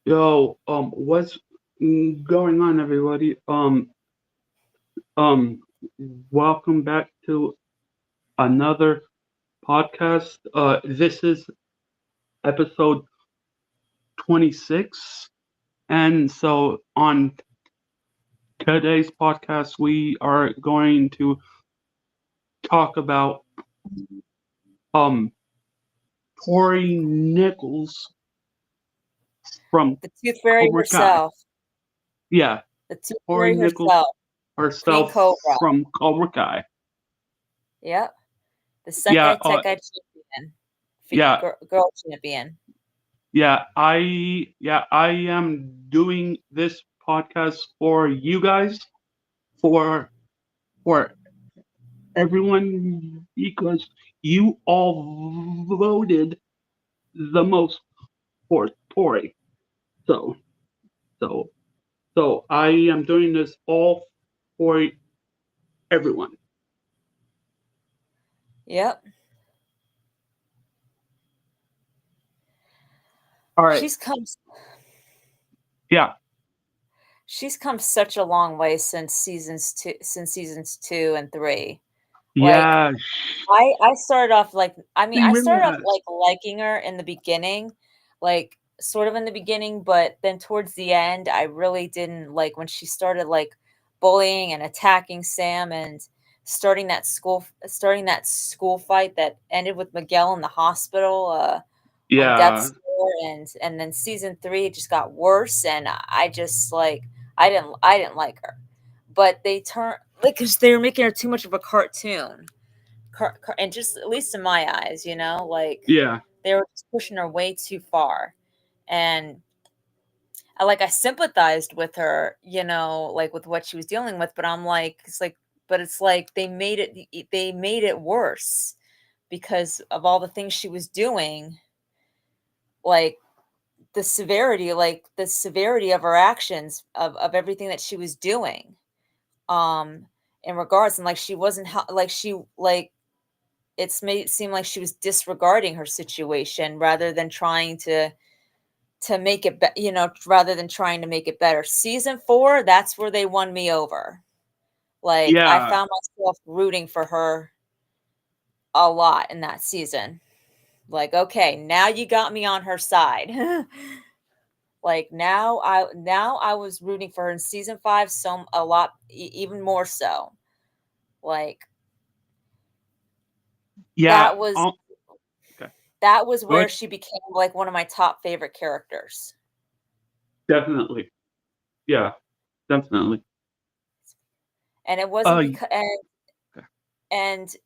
What's going on, everybody? Um, Welcome back to another podcast. This is episode 26, and so on today's podcast, we are going to talk about um Tory Nichols from The Tooth Fairy Cobra Kai. herself. Yeah, The Tooth Tory Fairy Nichols herself. Queen herself Cobra. from Cobra Kai. Yep. The Yeah, Sekai Tekai champion. yeah, Girl champion. I am doing this podcast for you guys, for for everyone, because you all voted the most for Tory. So so so I am doing this all for everyone. Yep. All right. She's come Yeah. she's come such a long way since seasons 2 and 3. Like Yeah, I started off she I really started off has. like liking her in the beginning, like sort of in the beginning, but then towards the end I really didn't like when she started like bullying and attacking Sam and starting that school fight that ended with Miguel in the hospital on Yeah. death's door, and then season 3 it just got worse, and I just like I didn't like her. But they turned like cuz they were making her too much of a cartoon and just at least in my eyes, like Yeah. they were just pushing her way too far. And I sympathized with her, like with what she was dealing with, but it's like they made it worse because of all the things she was doing, like the severity of her actions of everything that she was doing um in regards, and like she wasn't like she like it's made it seem like she was disregarding her situation rather than trying to make it rather than trying to make it better. Season 4, that's where they won me over. Like I Yeah. found myself rooting for her a lot in that season. Like, okay, now you got me on her side. Like now I was rooting for her in season 5 a lot, even more so. Like Yeah. that was Okay. that was Go where ahead. she became like one of my top favorite characters. Definitely. Yeah. Definitely. And it wasn't Uh. because Okay. and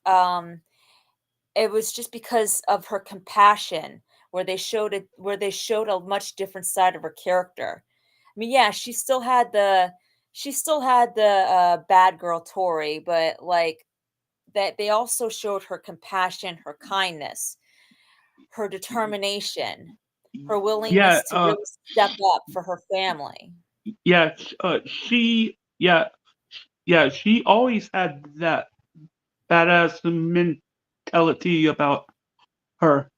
um it was just because of her compassion, where they showed a much different side of her character. I mean, yeah, she still had the bad girl Tory, but like that they also showed her compassion, her kindness, her determination, her Yeah. willingness to really step up for her family. Yeah. She. Yeah. Yeah. She always had that badass mentality about her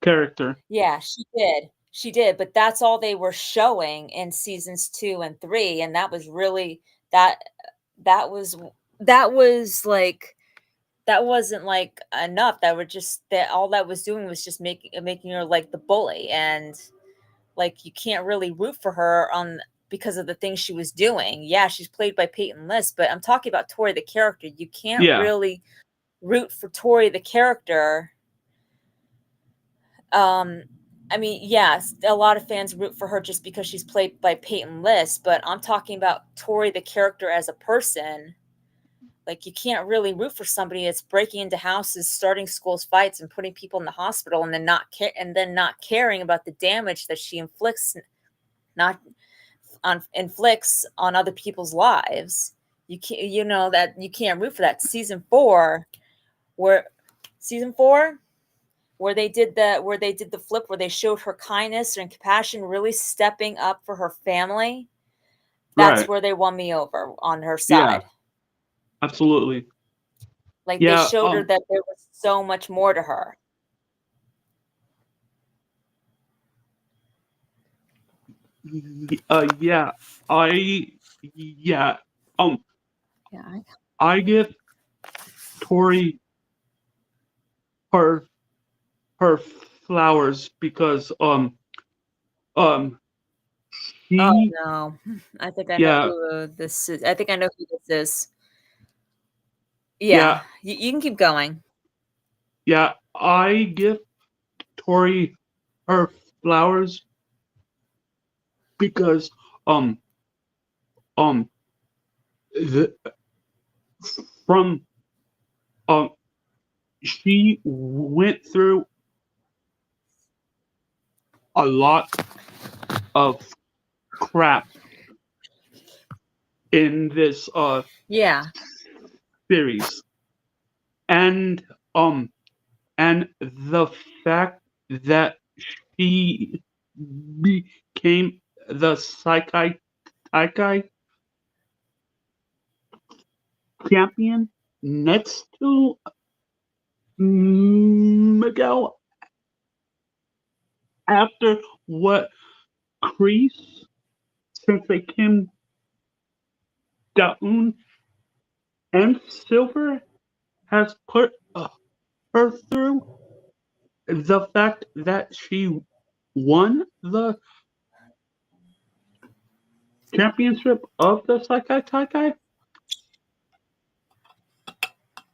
character. Yeah, she did. She did, but that's all they were showing in seasons 2 and 3, and that was really that that was that was like that wasn't like enough. That all that was doing was just making her like the bully, and like you can't really root for her on because of the things she was doing. Yeah, she's played by Peyton List, but I'm talking about Tori the character. You can't Yeah. really root for Tori the character. Um, I mean, yes, a lot of fans root for her just because she's played by Peyton List, but I'm talking about Tori the character as a person. Like you can't really root for somebody that's breaking into houses, starting schools fights, and putting people in the hospital, and then not caring about the damage that she not inflicts on other people's lives. You can't root for that. Where season 4 where they did the flip, where they showed her kindness and compassion, really stepping up for her family. That's Right. where they won me over on her Yeah. side. Absolutely. Like they Yeah. showed her that there was so much more to her. Yeah, I yeah. Um, Yeah, I give Tori her her flowers because um oh she no, I think I know yeah who this is. I think I know who this is. Yeah, yeah you can keep going. yeah I give Tori her flowers because um um the, from um she went through a lot of crap in this Yeah, series, and um and the fact that she became the psychi champion next to Miguel after what Kreese, since they came down, and Silver has put her through, the fact that she won the championship of the Saikai Taikai,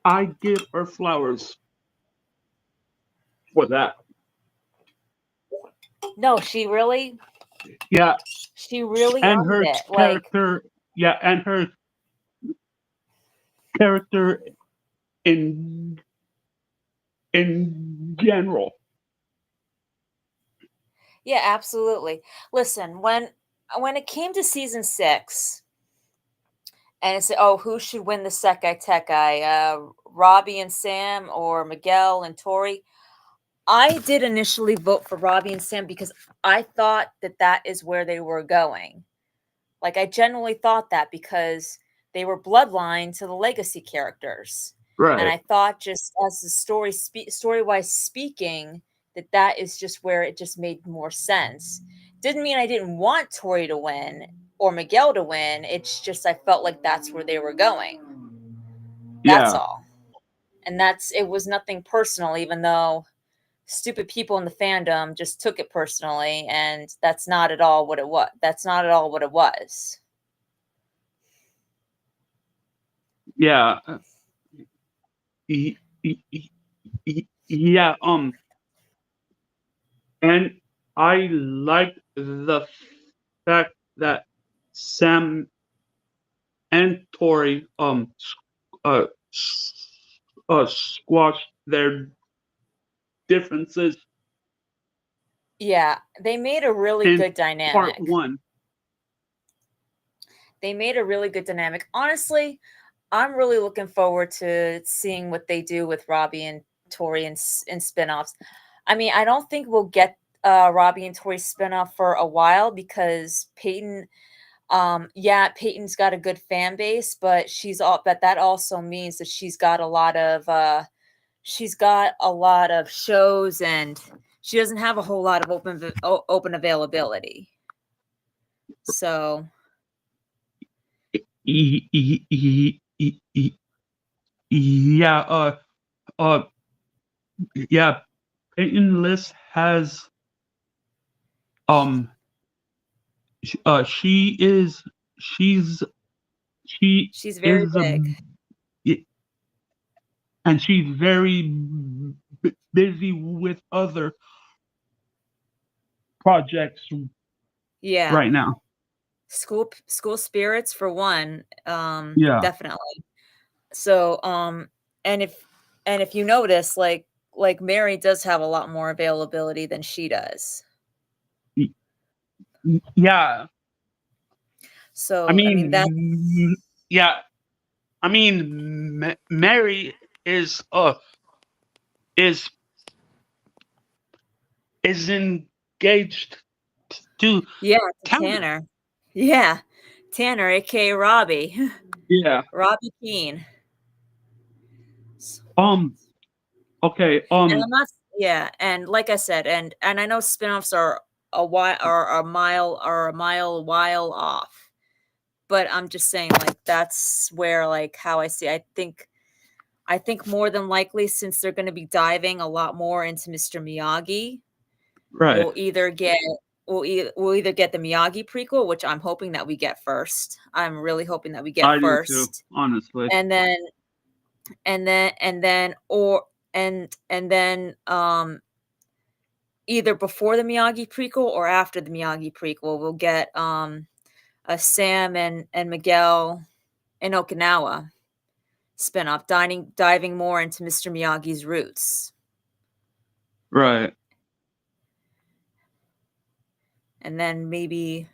I give her flowers for that. no, Yeah, she really and earned her it. Like, character, yeah, and her character in general. yeah, absolutely. Listen, when it came to season 6, and it's oh, who should win the Sekai Tekai, Robbie and Sam or Miguel and Tori? I did initially vote for Robbie and Sam because I thought that that is where they were going. Like I genuinely thought that because they were bloodline to the legacy characters. And Right. I thought just as the story-wise speaking that that is just where it just made more sense. Didn't mean I didn't want Tori to win or Miguel to win. It's just I felt like that's where they were going. That's Yeah. all. And that's it was nothing personal even though stupid people in the fandom just took it personally and that's not at all what it was. That's not at all what it was. Yeah. Yeah. And I like the fact that Sam and Tori uh squashed their differences Yeah, they made a really in good part dynamic. one. They made a really good dynamic. Honestly, I'm really looking forward to seeing what they do with Robbie and Tori in spin-offs. I mean, I don't think we'll get Robbie and Tori spin-off for a while because Peyton yeah, Peyton's got a good fan base, but that also means that she's got a lot of shows and she doesn't have a whole lot of open availability. So, Yeah. Uh. Yeah. Peyton List has um. She is. She's. She she's very is a. big. And she's very busy with other projects Yeah. right now. School spirits for one, Yeah. definitely. So, and if you notice, like Mary does have a lot more availability than she does. Yeah. I So, I mean, mean, yeah. I mean, Mary is is is engaged to yeah, to Tanner. Tanner. Yeah, Tanner, aka Robbie, Yeah. Robbie Keane. Um. Okay. And I'm not, yeah, and like I said, and I know spinoffs are while off. But I'm just saying, like, that's where, like, how I see. I think more than likely, since they're going to be diving a lot more into Mr. Miyagi, Right. we'll either get we'll either get the Miyagi prequel, which I'm hoping that we get first. I'm really hoping that we get I do too, first, honestly. and then either before the Miyagi prequel or after the Miyagi prequel, we'll get a Sam and Miguel in Okinawa spinoff, diving more into Mr. Miyagi's roots. Right. And then maybe,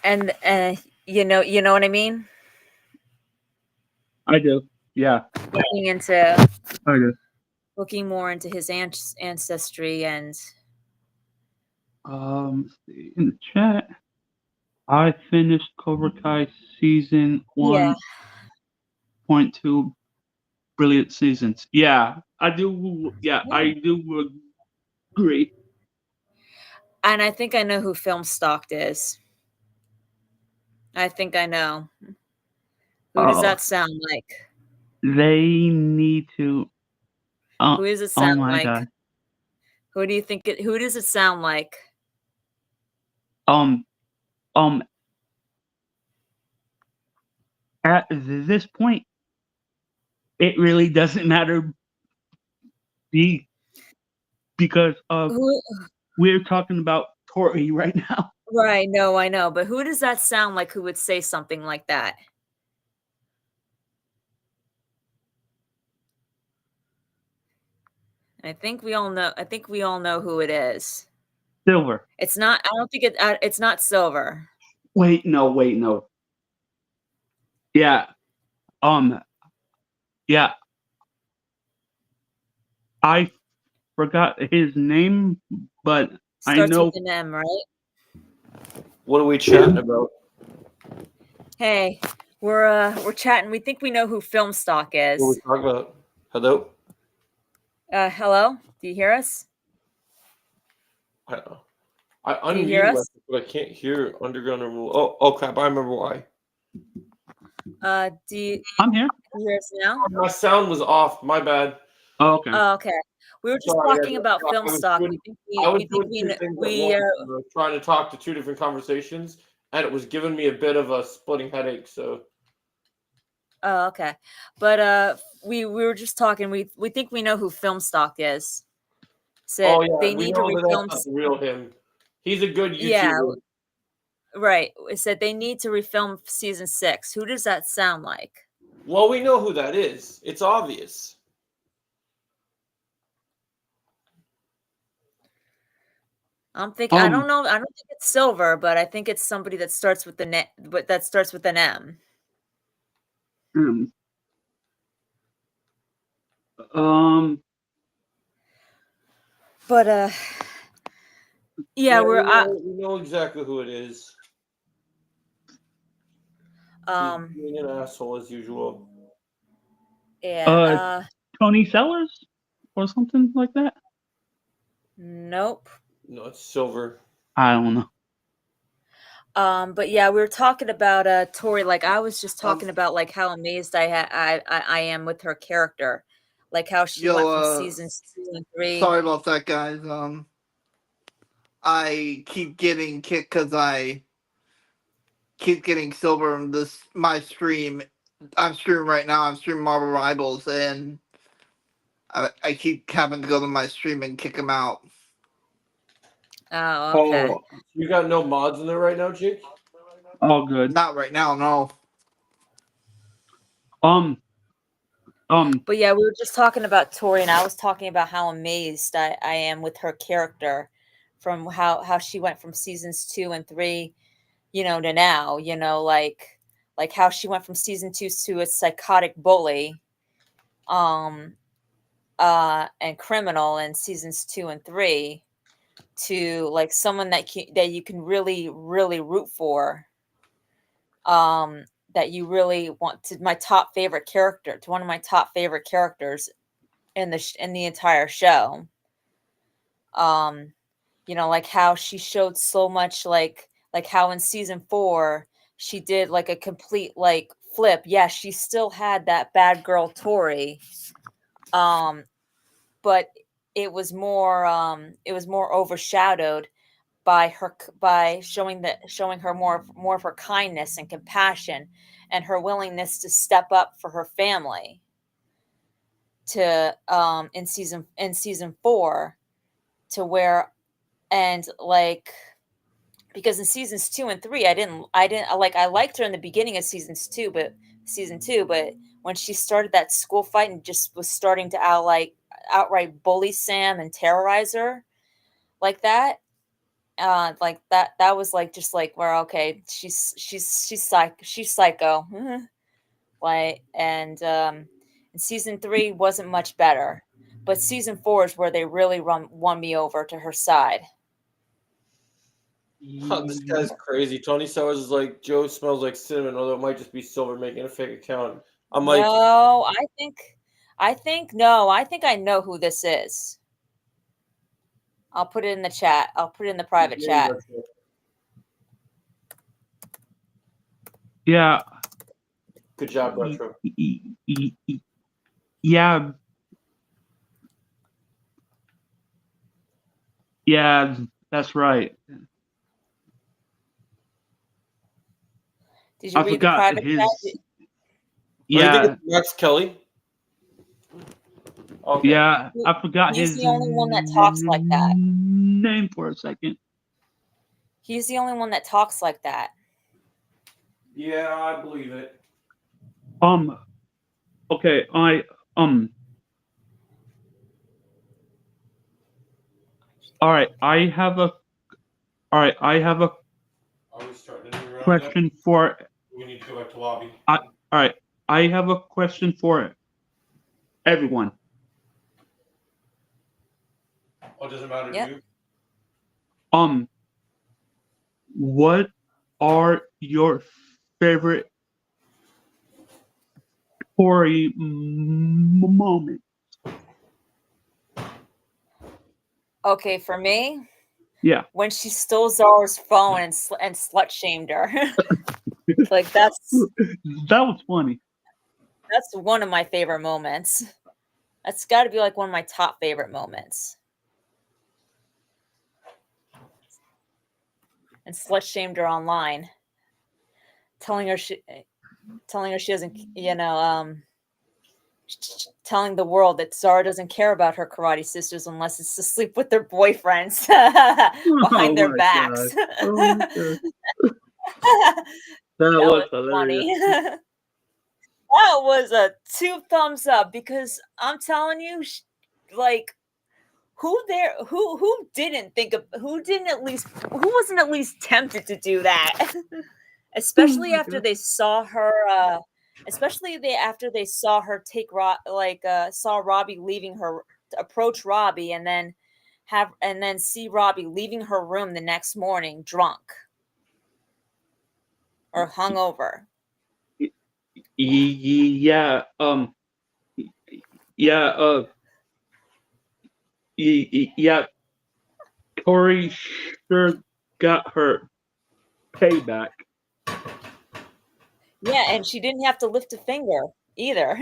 and you know what I mean? I do. Yeah, Looking into I do. looking more into his ancestry and Let's see. In the chat, I finished Cobra Kai season yeah. 1.2. Brilliant seasons. Yeah, I do. Yeah, I do agree. And I think I know who Film Stocked is. I think I know. Who does Oh, that sound like? they need to. Uh, Who does it oh sound my like? god. Who does it sound like? Um. Um. At this point, it really doesn't matter. Be because Who we're talking about Tori right now. Right, no, I know, but who does that sound like who would say something like that? I think we all know who it is. Silver. It's not I don't think it's not Silver. Wait, no, wait, no. Yeah. Um. Yeah. I forgot his name, but I Starts with know. an M, right? What are we chatting about? Hey, we're chatting. We think we know who Film Stock What are we is. talking about? Hello? Hello? Do you hear us? I Do you hear unmuted us? myself, but I can't hear Underground Rule. Oh crap! I remember why. Do you I'm here. hear us now? My sound was off. My bad. Oh, okay. Oh, okay. We were just Sorry. talking about Film I was Stock. doing, I was doing two things at once. I was trying to talk to two different conversations, and it was giving me a bit of a splitting headache. So Oh, okay. But we were just talking. We think we know who Film Stock is. Said yeah, they we need to know that refilm. that's not the real him. He's a good Yeah, YouTuber. right. It said they need to refilm season 6. Who does that sound like? Well, we know who that is. It's obvious. I'm thinking. I don't Um. know. I don't think it's Silver, but I think it's somebody that starts with that starts with an M. um, um But yeah, Yeah, we're we know exactly who it is. He's um being an asshole as usual. yeah uh Tony Sellers or something like that. nope. No, it's Silver. I don't know. But yeah, we were talking about Tori. Like I was just talking about like how amazed I am with her character, like how she went from seasons 2 and 3. Sorry about that, guys. I keep getting kicked because I keep getting silver in my stream. I'm streaming right now. I'm streaming Marvel Rivals, and I keep having to go to my stream and kick them out. Oh, okay. Oh, you got no mods in there right now, Jake? All good. Not right now, no. But yeah, we were just talking about Tori, and I was talking about how amazed I am with her character, from how she went from seasons 2 and 3, to now, like how she went from season 2 to a psychotic bully, um, and criminal in seasons 2 and 3, to like someone that you can really root for, that you really want to my top favorite character to one of my top favorite characters in the entire show. Um like how she showed so much, like how in season 4 she did like a complete like flip. Yeah, she still had that bad girl Tory, but it was more overshadowed by showing her more of her kindness and compassion and her willingness to step up for her family to in season 4, to where, and like, because in seasons 2 and 3 I liked her in the beginning of season 2, but when she started that school fight and just was starting to outright bully Sam and terrorize her like that, like that was like, just like, where, okay, she's psycho. Like, and season 3 wasn't much better, but season 4 is where they really won me over to her side. This guy's crazy. Tony Sowers is like, Joe smells like cinnamon, although it might just be Silver making a fake account. I'm like, No, I think I know who this is. I'll put it in the chat. I'll put it in the private chat. Yeah. Good job, Retro. Yeah. Yeah, that's right. Did you read the private chat? Yeah. Oh, you think it's Max Kelly? Okay. Yeah, I forgot He's his the only one that talks like that. name for a second. He's the only one that talks like that. Yeah, I believe it. Okay, all right, I have a Are we starting a new round question for. We need to go back to lobby. All right, I have a question for everyone. Oh, doesn't matter Yep. to you? What are your favorite Tory moments? Okay, for me, yeah, when she stole Zara's phone and slut shamed her. Like, that was funny. That's one of my favorite moments. That's got to be like one of my top favorite moments. And slut shamed her online, telling her she doesn't, telling the world that Zara doesn't care about her karate sisters unless it's to sleep with their boyfriends behind their backs. That was funny. That was a 2 thumbs up, because I'm telling you, like, who wasn't at least tempted to do that? Especially after they saw her, after they saw her take saw Robbie leaving her, approach Robbie, and then see Robbie leaving her room the next morning drunk or hungover. Yeah. Yeah. Yeah. Tori sure got her payback. Yeah, and she didn't have to lift a finger either.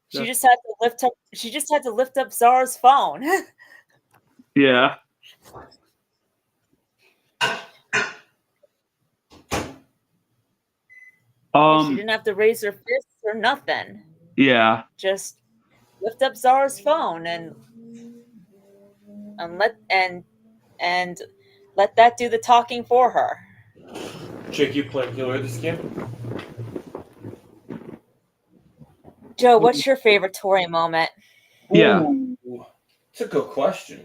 She just had to lift up Zara's phone. Yeah. She didn't have to raise her fists or nothing. Yeah. Just lift up Zara's phone and let that do the talking for her. Jake, you playing killer this game? Joe, what's your favorite Tory moment? Yeah. Ooh, it's a good question.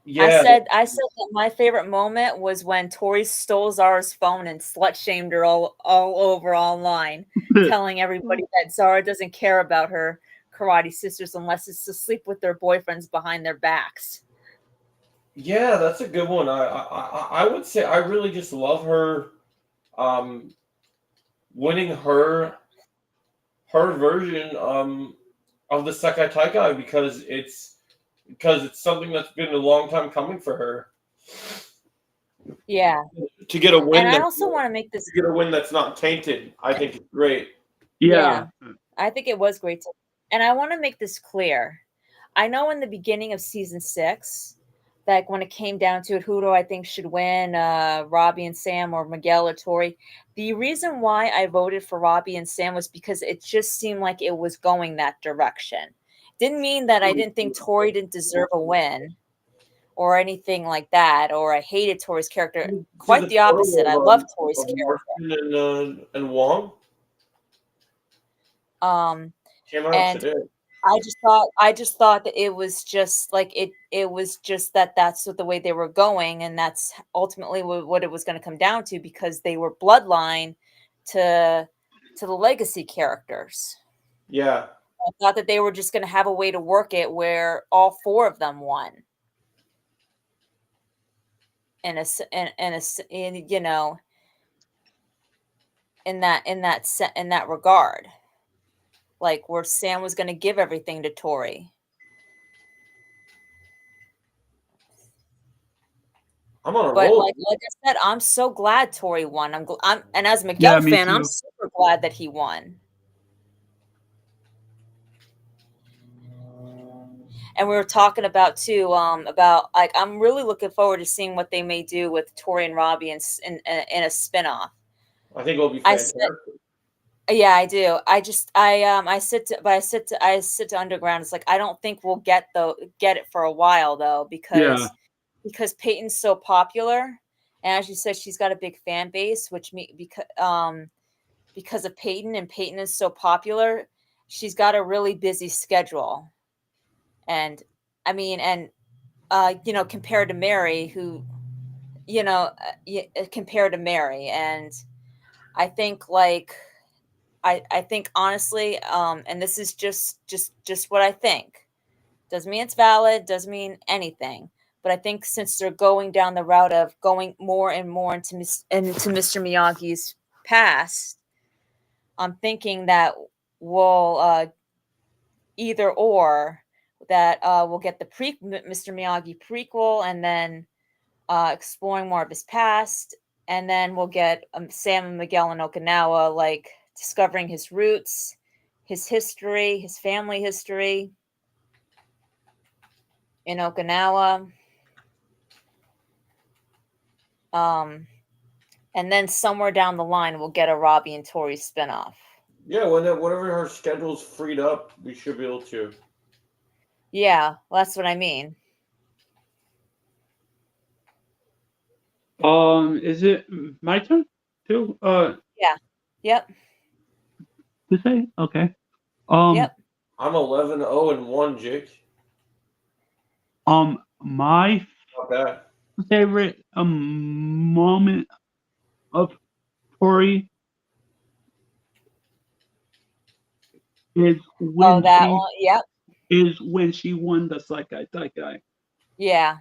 Yeah. I said that my favorite moment was when Tori stole Zara's phone and slut shamed her all over online, telling everybody that Zara doesn't care about her karate sisters unless it's to sleep with their boyfriends behind their backs. Yeah, that's a good one. I would say I really just love her winning her version of the Sekai Taikai, because because it's something that's been a long time coming for her. Yeah. To get a win, And I also want to make this. to get a win that's not tainted, I think it's great. Yeah. I think it was great. And I want to make this clear. I know in the beginning of season 6, like when it came down to it, who do I think should win, Robbie and Sam or Miguel or Tory? The reason why I voted for Robbie and Sam was because it just seemed like it was going that direction. Didn't mean that I didn't think Tory didn't deserve a win or anything like that, or I hated Tory's character. Quite the opposite. I love Tory's character. And Wong came out And today. I just thought that it was just like it was just that's what the way they were going, and that's ultimately what it was going to come down to, because they were bloodline to the legacy characters. Yeah. I thought that they were just going to have a way to work it where all 4 of them won. In you know, in that regard, like where Sam was going to give everything to Tory. I'm on a But roll. like I said, I'm so glad Tory won. And as a Miguel fan, I'm super glad that he won. And we were talking about too, about like I'm really looking forward to seeing what they may do with Tory and Robbie in a spinoff. I think it'll be fantastic. Yeah, I do. I sit to Underground. It's like I don't think we'll get it for a while though, because Peyton's so popular, and as you said, she's got a big fan base, because of Peyton, and Peyton is so popular, she's got a really busy schedule. And I mean, and compared to Mary, who, compared to Mary, and I think like. I think honestly, and this is just what I think. Doesn't mean it's valid, doesn't mean anything. But I think since they're going down the route of going more and more into Mr. Miyagi's past, I'm thinking that we'll either or that we'll get the Mr. Miyagi prequel, and then exploring more of his past, and then we'll get Sam and Miguel in Okinawa, like discovering his roots, his history, his family history in Okinawa. And then somewhere down the line, we'll get a Robbie and Tory spinoff. Yeah, whenever her schedule's freed up, we should be able to. Yeah, well, that's what I mean. Is it my turn too? Yeah. Yep. To say? Okay. Yep. I'm 11-0-1, Jake. My Not bad. favorite moment of Tori is when that one. Yep. Is when she won the Saikai Taikai. Yeah.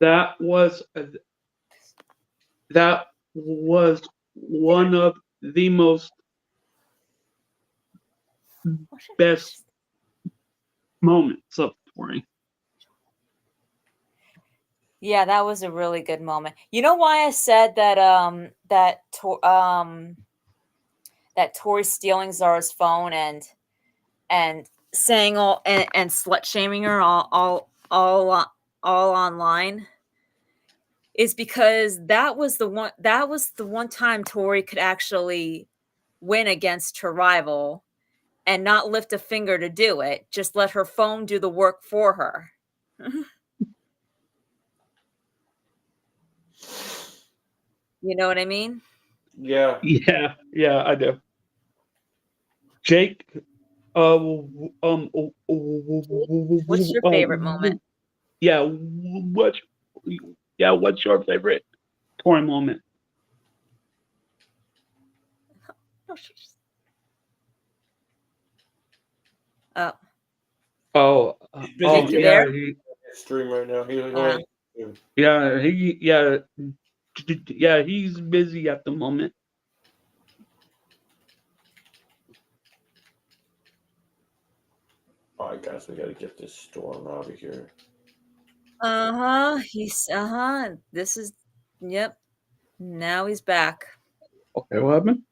That was one of the most best moments of Tori. Yeah, that was a really good moment. You know why I said that that Tori stealing Zara's phone and saying all and slut shaming her all online is because that was the one time Tori could actually win against her rival and not lift a finger to do it. Just let her phone do the work for her. You know what I mean? Yeah. Yeah, I do. Jake, what's your favorite moment? Yeah, what's your favorite Tori moment? Busy yeah, stream right now. He's busy at the moment. All right, guys, we got to get this storm out of here. This is, yep. Now he's back. Okay, what happened?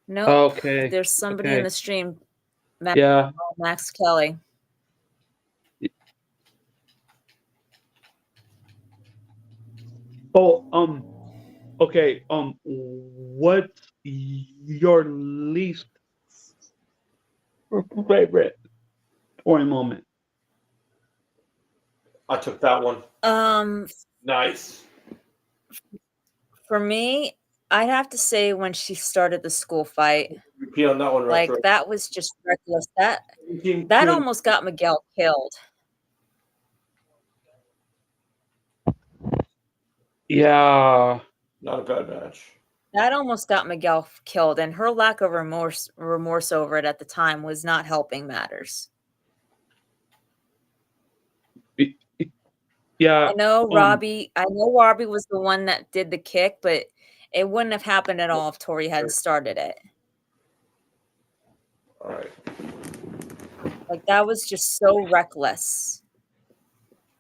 Nope. Okay. There's somebody in the stream. Max Kelly. Oh, okay. What's your least favorite Tory moment? I took that one. Nice. For me, I'd have to say when she started the school fight. Repeat on that one, like retro. that was just reckless. That almost got Miguel killed. Yeah. Not a bad match. That almost got Miguel killed, and her lack of remorse over it at the time was not helping matters. Yeah. I know Robbie was the one that did the kick, but it wouldn't have happened at all if Tory hadn't started it. All right. Like that was just so reckless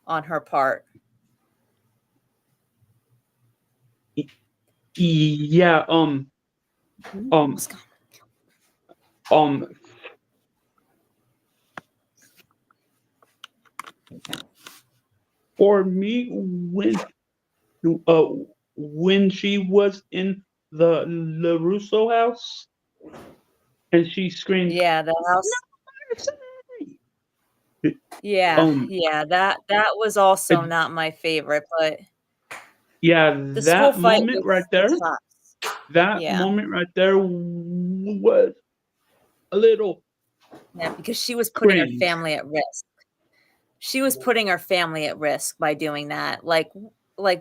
on her part. Yeah. For me, when she was in the LaRusso house and she screamed, "Yeah, the house." Yeah, that was also not my favorite, but the that moment right there, moment right there was a little. Yeah, because she was putting her family at risk. She was putting her family at risk by doing that, like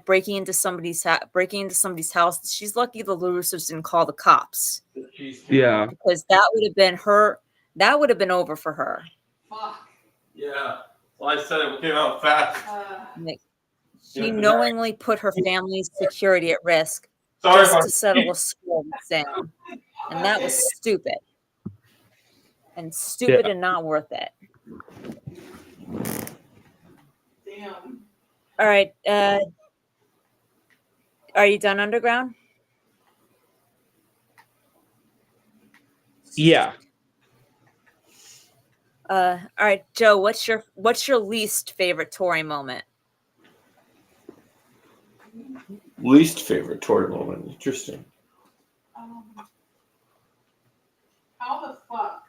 breaking into somebody's house. She's lucky the LaRussos didn't call the cops. Yeah, because that would have been her. That would have been over for her. Fuck. Yeah. Well, I said it came out fast. She knowingly put her family's security at risk to settle a score with Sam, and that was stupid. And stupid and not worth it. Damn. All right. Are you done, Underground? Yeah. All right, Joe. What's your least favorite Tory moment? Least favorite Tory moment. Interesting. How the fuck?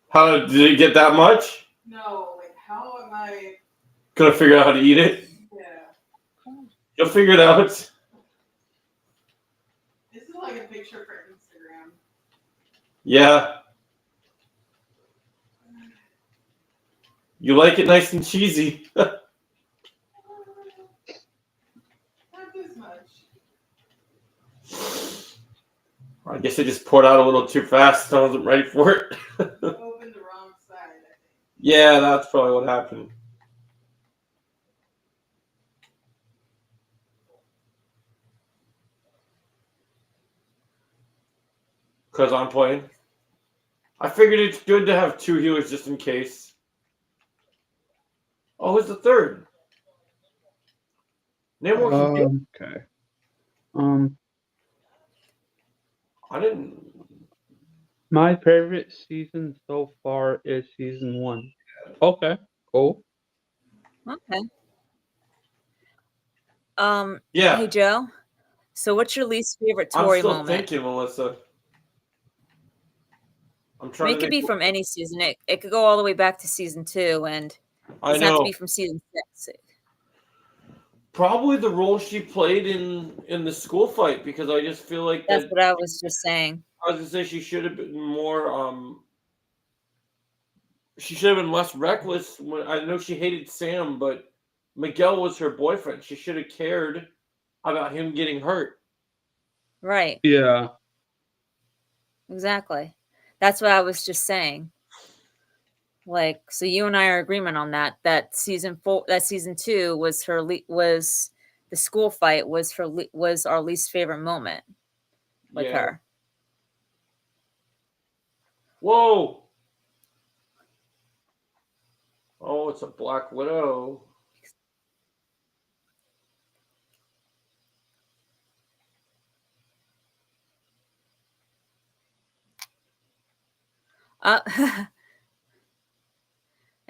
How did it get that much? No, like how am I gonna figure out how to eat it? Yeah. You'll figure it out. This is like a picture for Instagram. Yeah. You like it nice and cheesy. Not this much. I guess I just poured out a little too fast. I wasn't ready for it. Opened the wrong side, I think. Yeah, that's probably what happened. Because I'm playing. I figured it's good to have two healers just in case. Oh, who's the third? Name one. Okay. I didn't. My favorite season so far is season 1. Okay. Cool. Okay. Yeah. Hey, Joe. So, what's your least favorite Tory moment? I'm still thinking, Melissa. I'm trying. It could be from any season. It could go all the way back to season 2, and it doesn't have to be from season 6. Probably the role she played in the school fight, because I just feel like that's what I was just saying. I was gonna say she should have been more. She should have been less reckless. I know she hated Sam, but Miguel was her boyfriend. She should have cared about him getting hurt. Right. Yeah. Exactly. That's what I was just saying. Like, so you and I are in agreement on that. That season 2 was was the school fight was our least favorite moment with her. Whoa! Oh, it's a Black Widow.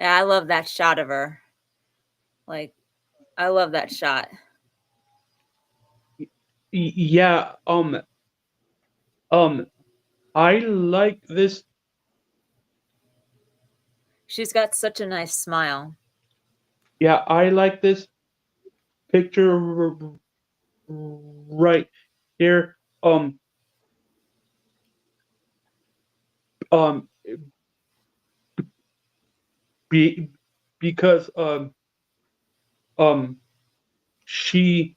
Yeah, I love that shot of her. Like, I love that shot. Yeah, I like this. She's got such a nice smile. Yeah, I like this picture right here. Um, be because um, she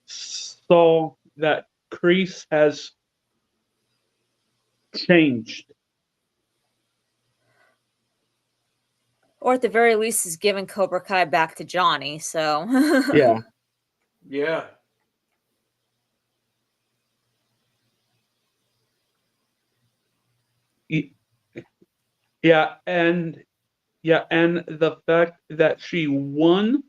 saw that Kreese has changed. Or at the very least, is giving Cobra Kai back to Johnny. So Yeah. Yeah. Yeah, and the fact that she won,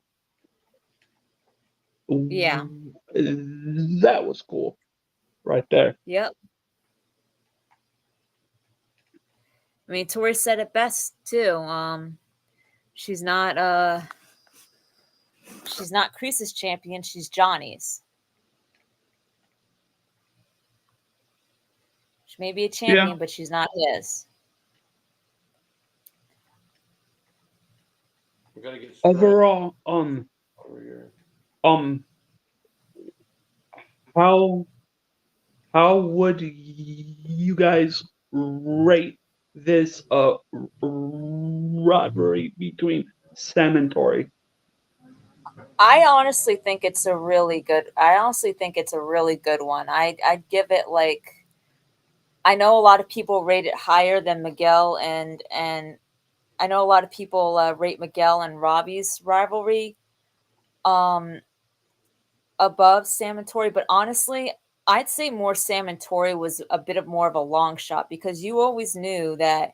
yeah, that was cool, right there. yep. I mean, Tori said it best too. She's not Kreese's champion. She's Johnny's. She may be a champion, Yeah. but she's not his. We gotta get Overall, over here. um, how would you guys rate this rivalry between Sam and Tori? I honestly think it's a really good. I honestly think it's a really good one. I'd give it like. I know a lot of people rate it higher than Miguel and I know a lot of people rate Miguel and Robbie's rivalry above Sam and Tori, but honestly, I'd say more Sam and Tori was a bit of more of a long shot because you always knew that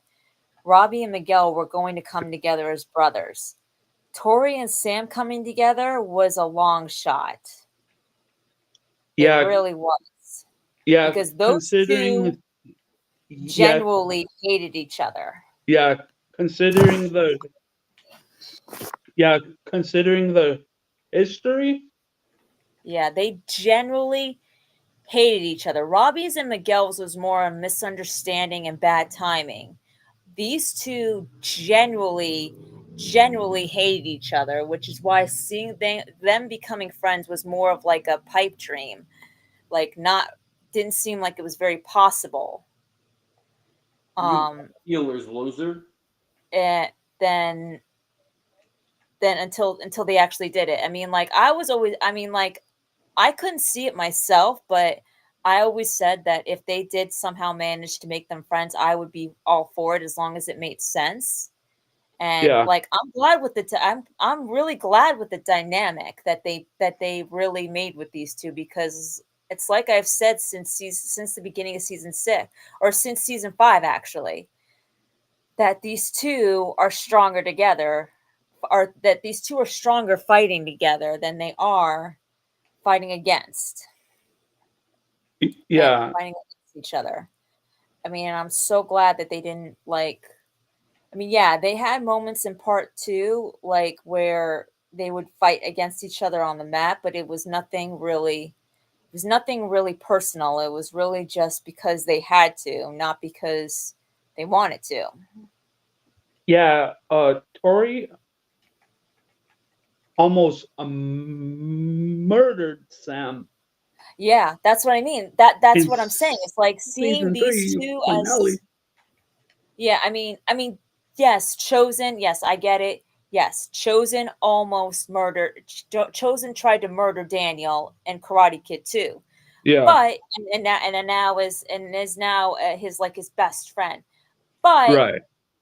Robbie and Miguel were going to come together as brothers. Tori and Sam coming together was a long shot. It Yeah, really was. yeah, Because those two considering yeah, genuinely hated each other. yeah, considering the yeah, considering the history, Yeah, they generally hated each other. Robbie's and Miguel's was more a misunderstanding and bad timing. These two genuinely hated each other, which is why seeing them becoming friends was more of like a pipe dream. Like not didn't seem like it was very possible. You Steelers loser. And then until they actually did it. I mean, like I was always I mean, like I couldn't see it myself, but I always said that if they did somehow manage to make them friends, I would be all for it as long as it made sense. And yeah, like I'm glad with I'm really glad with the dynamic that they really made with these two because it's like I've said since the beginning of season 6 or since season 5 actually that these two are stronger together or that these two are stronger fighting together than they are fighting against and yeah, fighting against each other. I mean, I'm so glad that they didn't like. I mean, yeah, they had moments in part 2, like where they would fight against each other on the map, but it was nothing really. It was nothing really personal. It was really just because they had to, not because they wanted to. yeah. Tori almost murdered Sam Yeah, that's what I mean. in That's what I'm saying. It's like seeing season these 3 two finale. as yeah, yes, Chosen, yes, I get it. Yes, Chosen almost murdered Chosen tried to murder Daniel and Karate Kid too. Yeah, But and now is now his like his best friend. But right.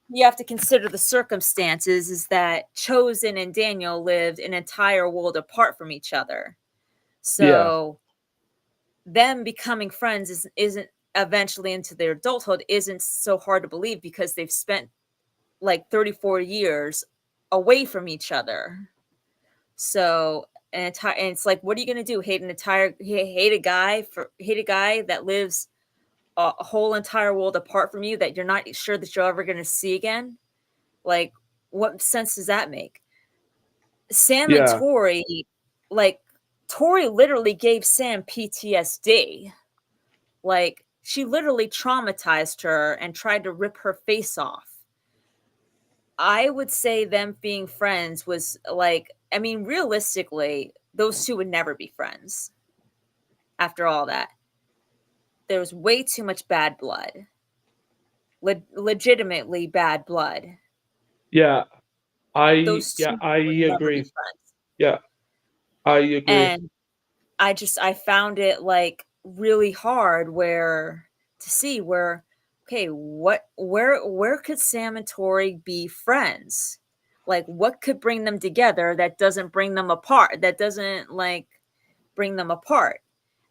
you have to consider the circumstances is that Chosen and Daniel lived an entire world apart from each other. Yeah, So them becoming friends isn't eventually into their adulthood isn't so hard to believe because they've spent like 34 years away from each other. So and it's like, what are you gonna do? Hate a guy that lives a whole entire world apart from you that you're not sure that you're ever gonna see again? Like, what sense does that make? Sam and Yeah. Tori, like Tori literally gave Sam PTSD. Like, she literally traumatized her and tried to rip her face off. I would say them being friends was like, I mean, realistically, those two would never be friends after all that. There was way too much bad blood. Legitimately bad blood. Yeah. Those two I would never be agree. friends. Yeah. I agree. And I found it like really hard to see where, okay, where could Sam and Tori be friends? Like, what could bring them together that doesn't bring them apart? That doesn't like bring them apart.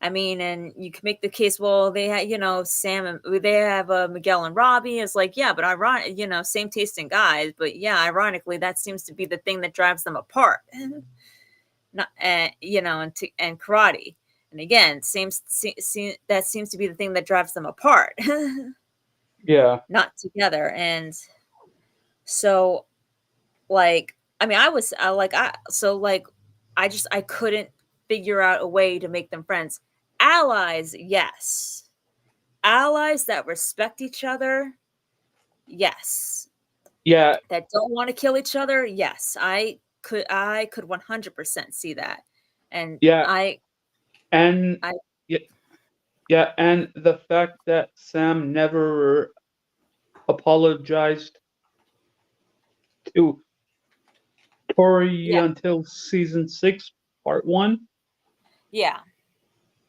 I mean, and you can make the case, well, they had, Sam and they have Miguel and Robbie. It's like, yeah, but ironic, same taste in guys, but yeah, ironically, that seems to be the thing that drives them apart. Not, and karate, and again, that seems to be the thing that drives them apart. Yeah. Not together. And so, like, I mean, I couldn't figure out a way to make them friends. Allies, yes. Allies that respect each other, yes. Yeah. That don't want to kill each other, yes. I could 100% see that. And Yeah. I And yeah, and the fact that Sam never apologized to Tori yeah, until season 6, part 1. yeah.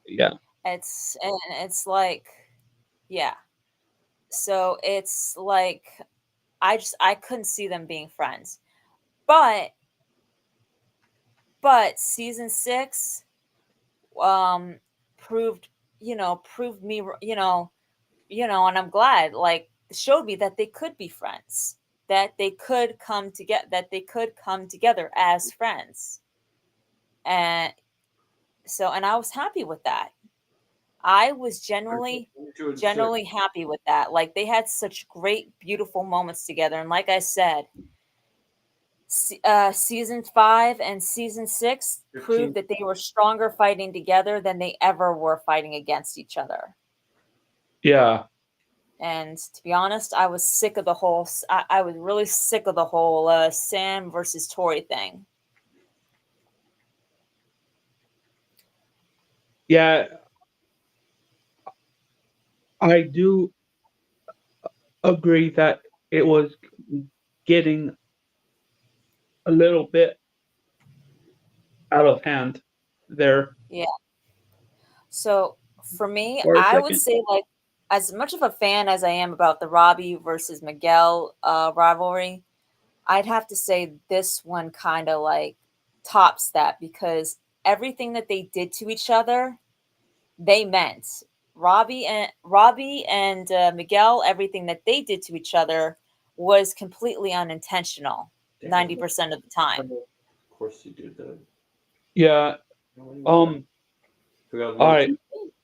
Yeah. It's like, yeah. So it's like, I couldn't see them being friends. But season 6 um proved proved me, and I'm glad, like, showed me that they could be friends, that they could come together as friends. And and I was happy with that. I was generally happy with that. Like, they had such great, beautiful moments together. And like I said, season 5 and season 6 proved that they were stronger fighting together than they ever were fighting against each other. Yeah. And to be honest, I was sick of the whole. I was really sick of the whole Sam versus Tori thing. Yeah. I do agree that it was getting a little bit out of hand there Yeah. So for me, for a I would second. say, like, as much of a fan as I am about the Robbie versus Miguel rivalry, I'd have to say this one kind of like tops that, because everything that they did to each other, they meant. Robbie and Miguel, everything that they did to each other was completely unintentional. 90% of the time. Of course you do that. Yeah. All right.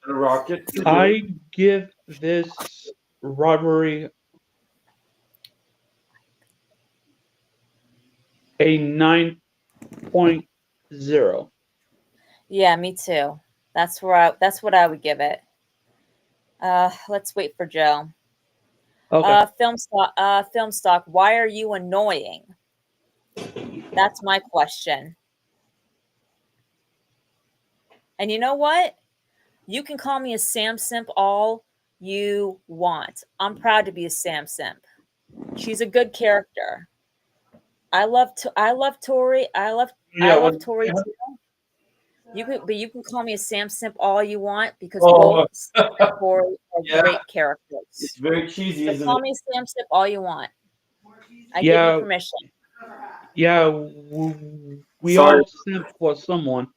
A rocket. I give this rivalry a 9.0. Yeah, me too. That's what I would give it. Let's wait for Joe. Okay. Film stock. Why are you annoying? That's my question. And you know what? You can call me a Sam simp all you want. I'm proud to be a Sam simp. She's a good character. I love Tori. I Yeah. love Tori too. But you can call me a Sam simp all you want, because Oh, both Sam and Tori are yeah. great It's characters. very cheesy, So isn't call it? me a Sam simp all you want. I give you Yeah. permission. Yeah. We Sorry. all simp for someone.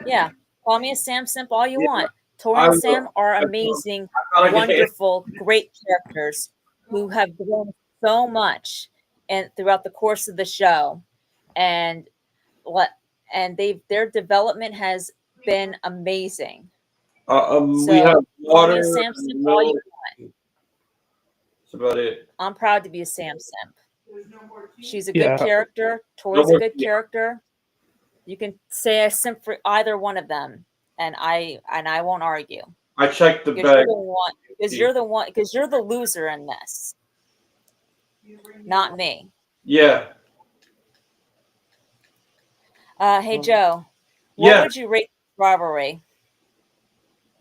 Yeah, call me a Sam simp all you Yeah. want. Tori and Sam are amazing, wonderful, great characters who have grown so much and throughout the course of the show, and their development has been amazing. We have water Sam and simp all you milk. want. That's about it. I'm proud to be a Sam simp. There's no more tea. She's a good character. Tori's a good character. You can say I simp for either one of them, and I won't argue. I checked the Because bag. because you're the loser in this, not me. Yeah. Hey Joe, what would you rate this rivalry?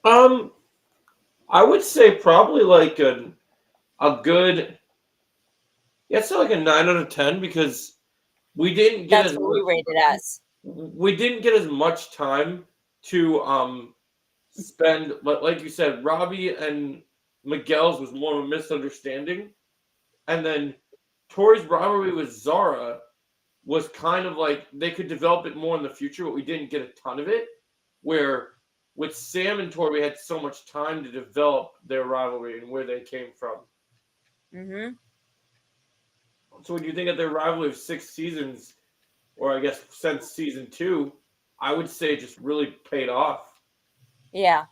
I would say probably like a good. Yeah, it's like a 9 out of 10 because we didn't get That's what we rated as. We didn't get as much time to spend, but like you said, Robbie and Miguel's was more of a misunderstanding, and then Tori's rivalry with Zara was kind of like they could develop it more in the future, but we didn't get a ton of it. Where with Sam and Tori, we had so much time to develop their rivalry and where they came from. Mm-hmm. So when you think of their rivalry of 6 seasons, or I guess since season 2, I would say it just really paid off. Yeah.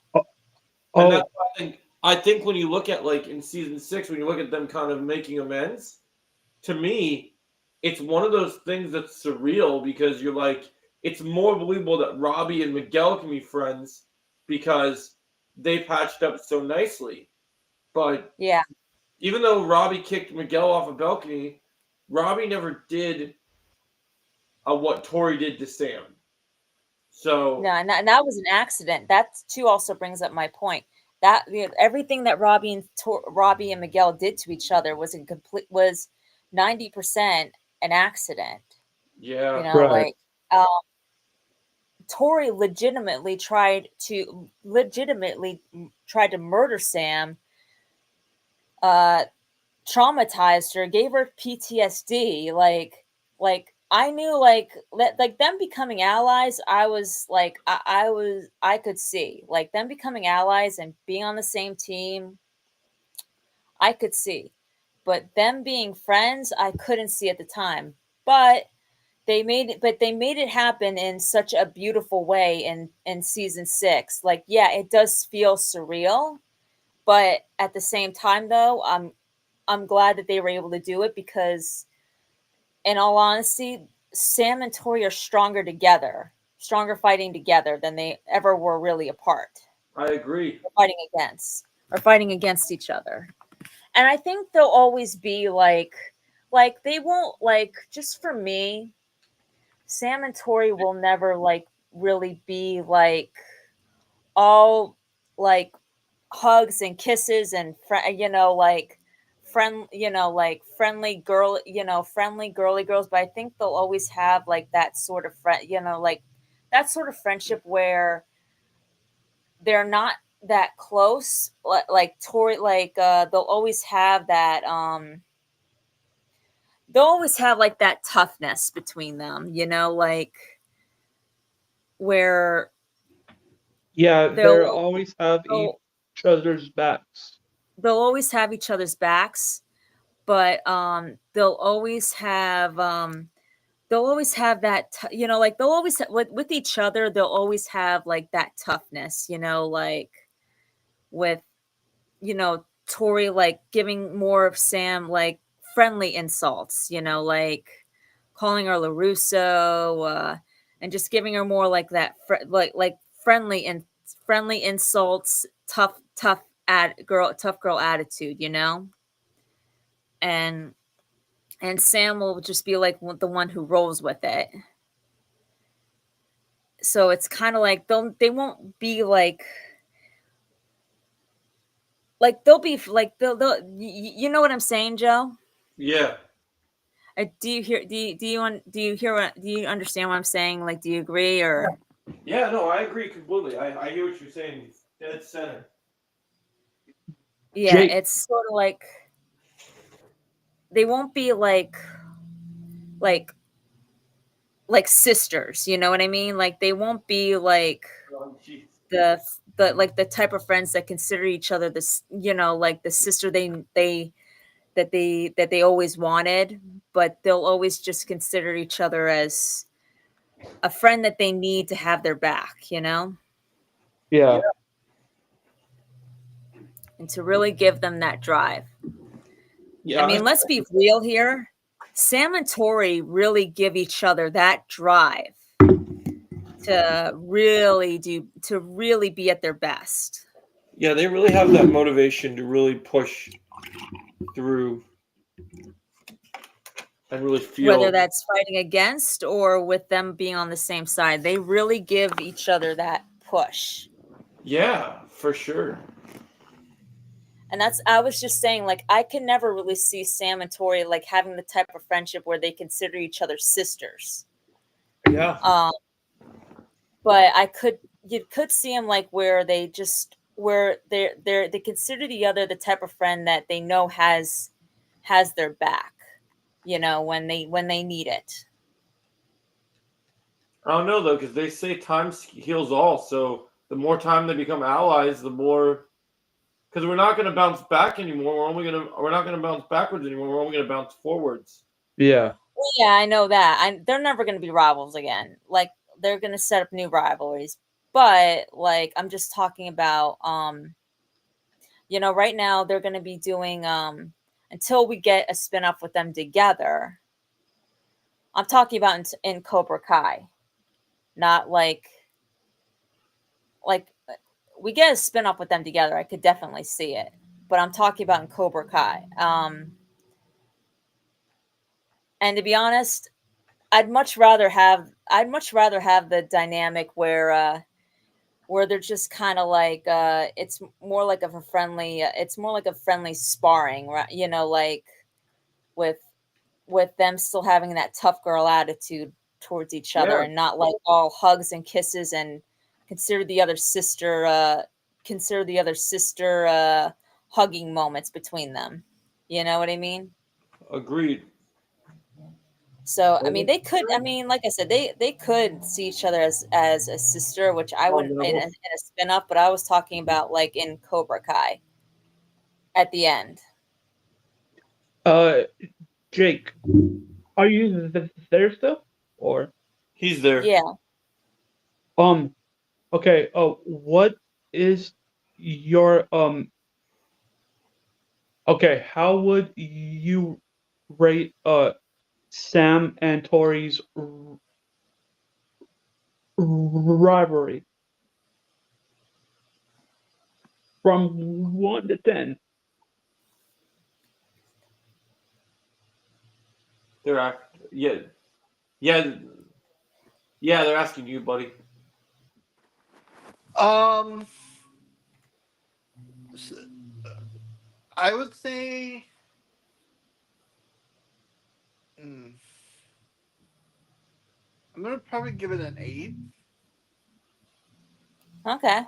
And that's what I think when you look at like in season 6, when you look at them kind of making amends, to me, it's one of those things that's surreal because you're like, it's more believable that Robbie and Miguel can be friends because they patched up so nicely. But yeah, even though Robbie kicked Miguel off a balcony, Robbie never did what Tori did to Sam. So no, and that was an accident. That too also brings up my point that everything that Robbie and Miguel did to each other was 90% an accident. Yeah, you know, like Tori legitimately tried to murder Sam, traumatized her, gave her PTSD. Like I knew like them becoming allies. I was like I could see like them becoming allies and being on the same team. I could see, but them being friends, I couldn't see at the time. But they made it happen in such a beautiful way in season 6. Like, yeah, it does feel surreal, but at the same time though, I'm glad that they were able to do it because in all honesty, Sam and Tori are stronger fighting together than they ever were really apart. I agree. Fighting against each other. And I think they'll always be like they won't like, just for me, Sam and Tori will never like really be like all like hugs and kisses and like friendly girly girls, but I think they'll always have like that sort of that sort of friendship where they're not that close, like Tori, they'll always have that they'll always have like that toughness between them, like where they'll always have each other's backs. They'll always have each other's backs, but they'll always have that like they'll always with each other, they'll always have like that toughness, like with Tori like giving more of Sam like friendly insults, like calling her LaRusso, and just giving her more like that like friendly insults, tough girl attitude, and Sam will just be like the one who rolls with it. So it's kind of like they won't be like they'll be like they'll you know what I'm saying, Joe? Yeah. Do you understand what I'm saying? Like, do you agree or? Yeah, no, I agree completely. I hear what you're saying. Dead center. Yeah, it's sort of like they won't be like sisters, you know what I mean? Like they won't be like the type of friends that consider each other this, like the sister they always wanted, but they'll always just consider each other as a friend that they need to have their back. Yeah. And to really give them that drive. Yeah, I mean, let's be real here. Sam and Tori really give each other that drive to really be at their best. yeah, they really have that motivation to really push through and really Whether feel. that's fighting against or with them being on the same side, they really give each other that push. Yeah, for sure. And I was just saying, like, I can never really see Sam and Tori like having the type of friendship where they consider each other sisters. Yeah, Um, but you could see them like where they consider the other the type of friend that they know has their back, when they need it. I don't know though, because they say time heals all. So the more time they become allies, the more. Because we're not going to bounce back anymore. We're not going to bounce backwards anymore. We're only going to bounce forwards. Yeah. Well, yeah, I know that. They're never going to be rivals again. Like, they're going to set up new rivalries. But like, I'm just talking about right now they're going to be doing until we get a spin-off with them together. I'm talking about in Cobra Kai, not like we get a spin-off with them together. I could definitely see it, but I'm talking about in Cobra Kai. And to be honest, I'd much rather have the dynamic where they're just kind of like it's more like of a friendly it's more like a friendly sparring, right? Like with them still having that tough girl attitude towards each other, Yeah, and not like all hugs and kisses and consider the other sister consider the other sister hugging moments between them. You know what I mean? agreed. So I mean, Oh, they could. I mean, like I said, they could see each other as a sister, which I wouldn't in level. a spin off. But I was talking about like in Cobra Kai at the end. Uh, Jake, are you there still? Or He's there. Yeah. um, okay. What is your Okay, how would you rate Sam and Tori's rivalry from 1 to 10? Yeah, yeah, yeah. They're asking you, buddy. Um, s- I would say, mm, I'm gonna probably give it an 8. Okay.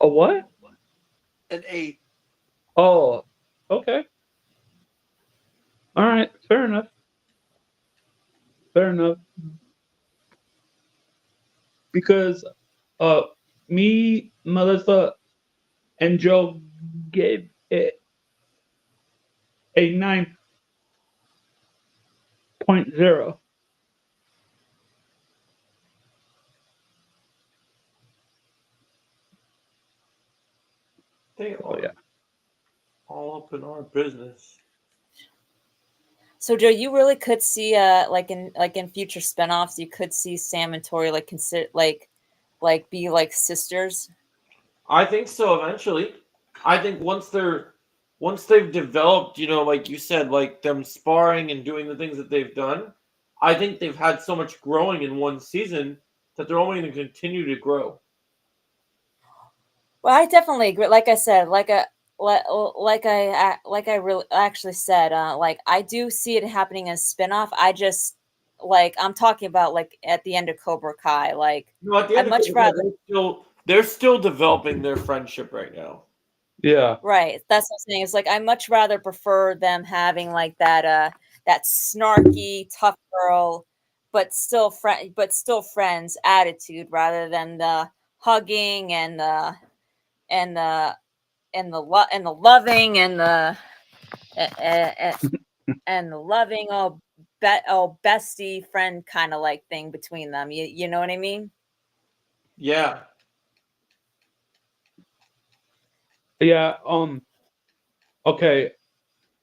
A what? An 8. Oh, okay. All right. Fair enough. Fair enough. Because uh, me, Melissa, and Joe gave it a 9.0. They Oh are yeah. all up in our business. So Joe, you really could see like in future spinoffs, you could see Sam and Tori like consider like be like sisters. I think so. Eventually, I think once they've developed, like you said, like them sparring and doing the things that they've done. I think they've had so much growing in one season that they're only going to continue to grow. Well, I definitely agree. Like I said, like I really actually said, like I do see it happening as spinoff. I just like I'm talking about like at the end of Cobra Kai. Like No, at the I end of much Cobra Kai, rather they're still developing their friendship right now. Yeah. right. That's what I'm saying. It's like I much rather prefer them having like that snarky tough girl, but still friends attitude rather than the hugging and the loving and the and the loving bestie friend kind of like thing between them. You know what I mean? Yeah. Yeah. Okay.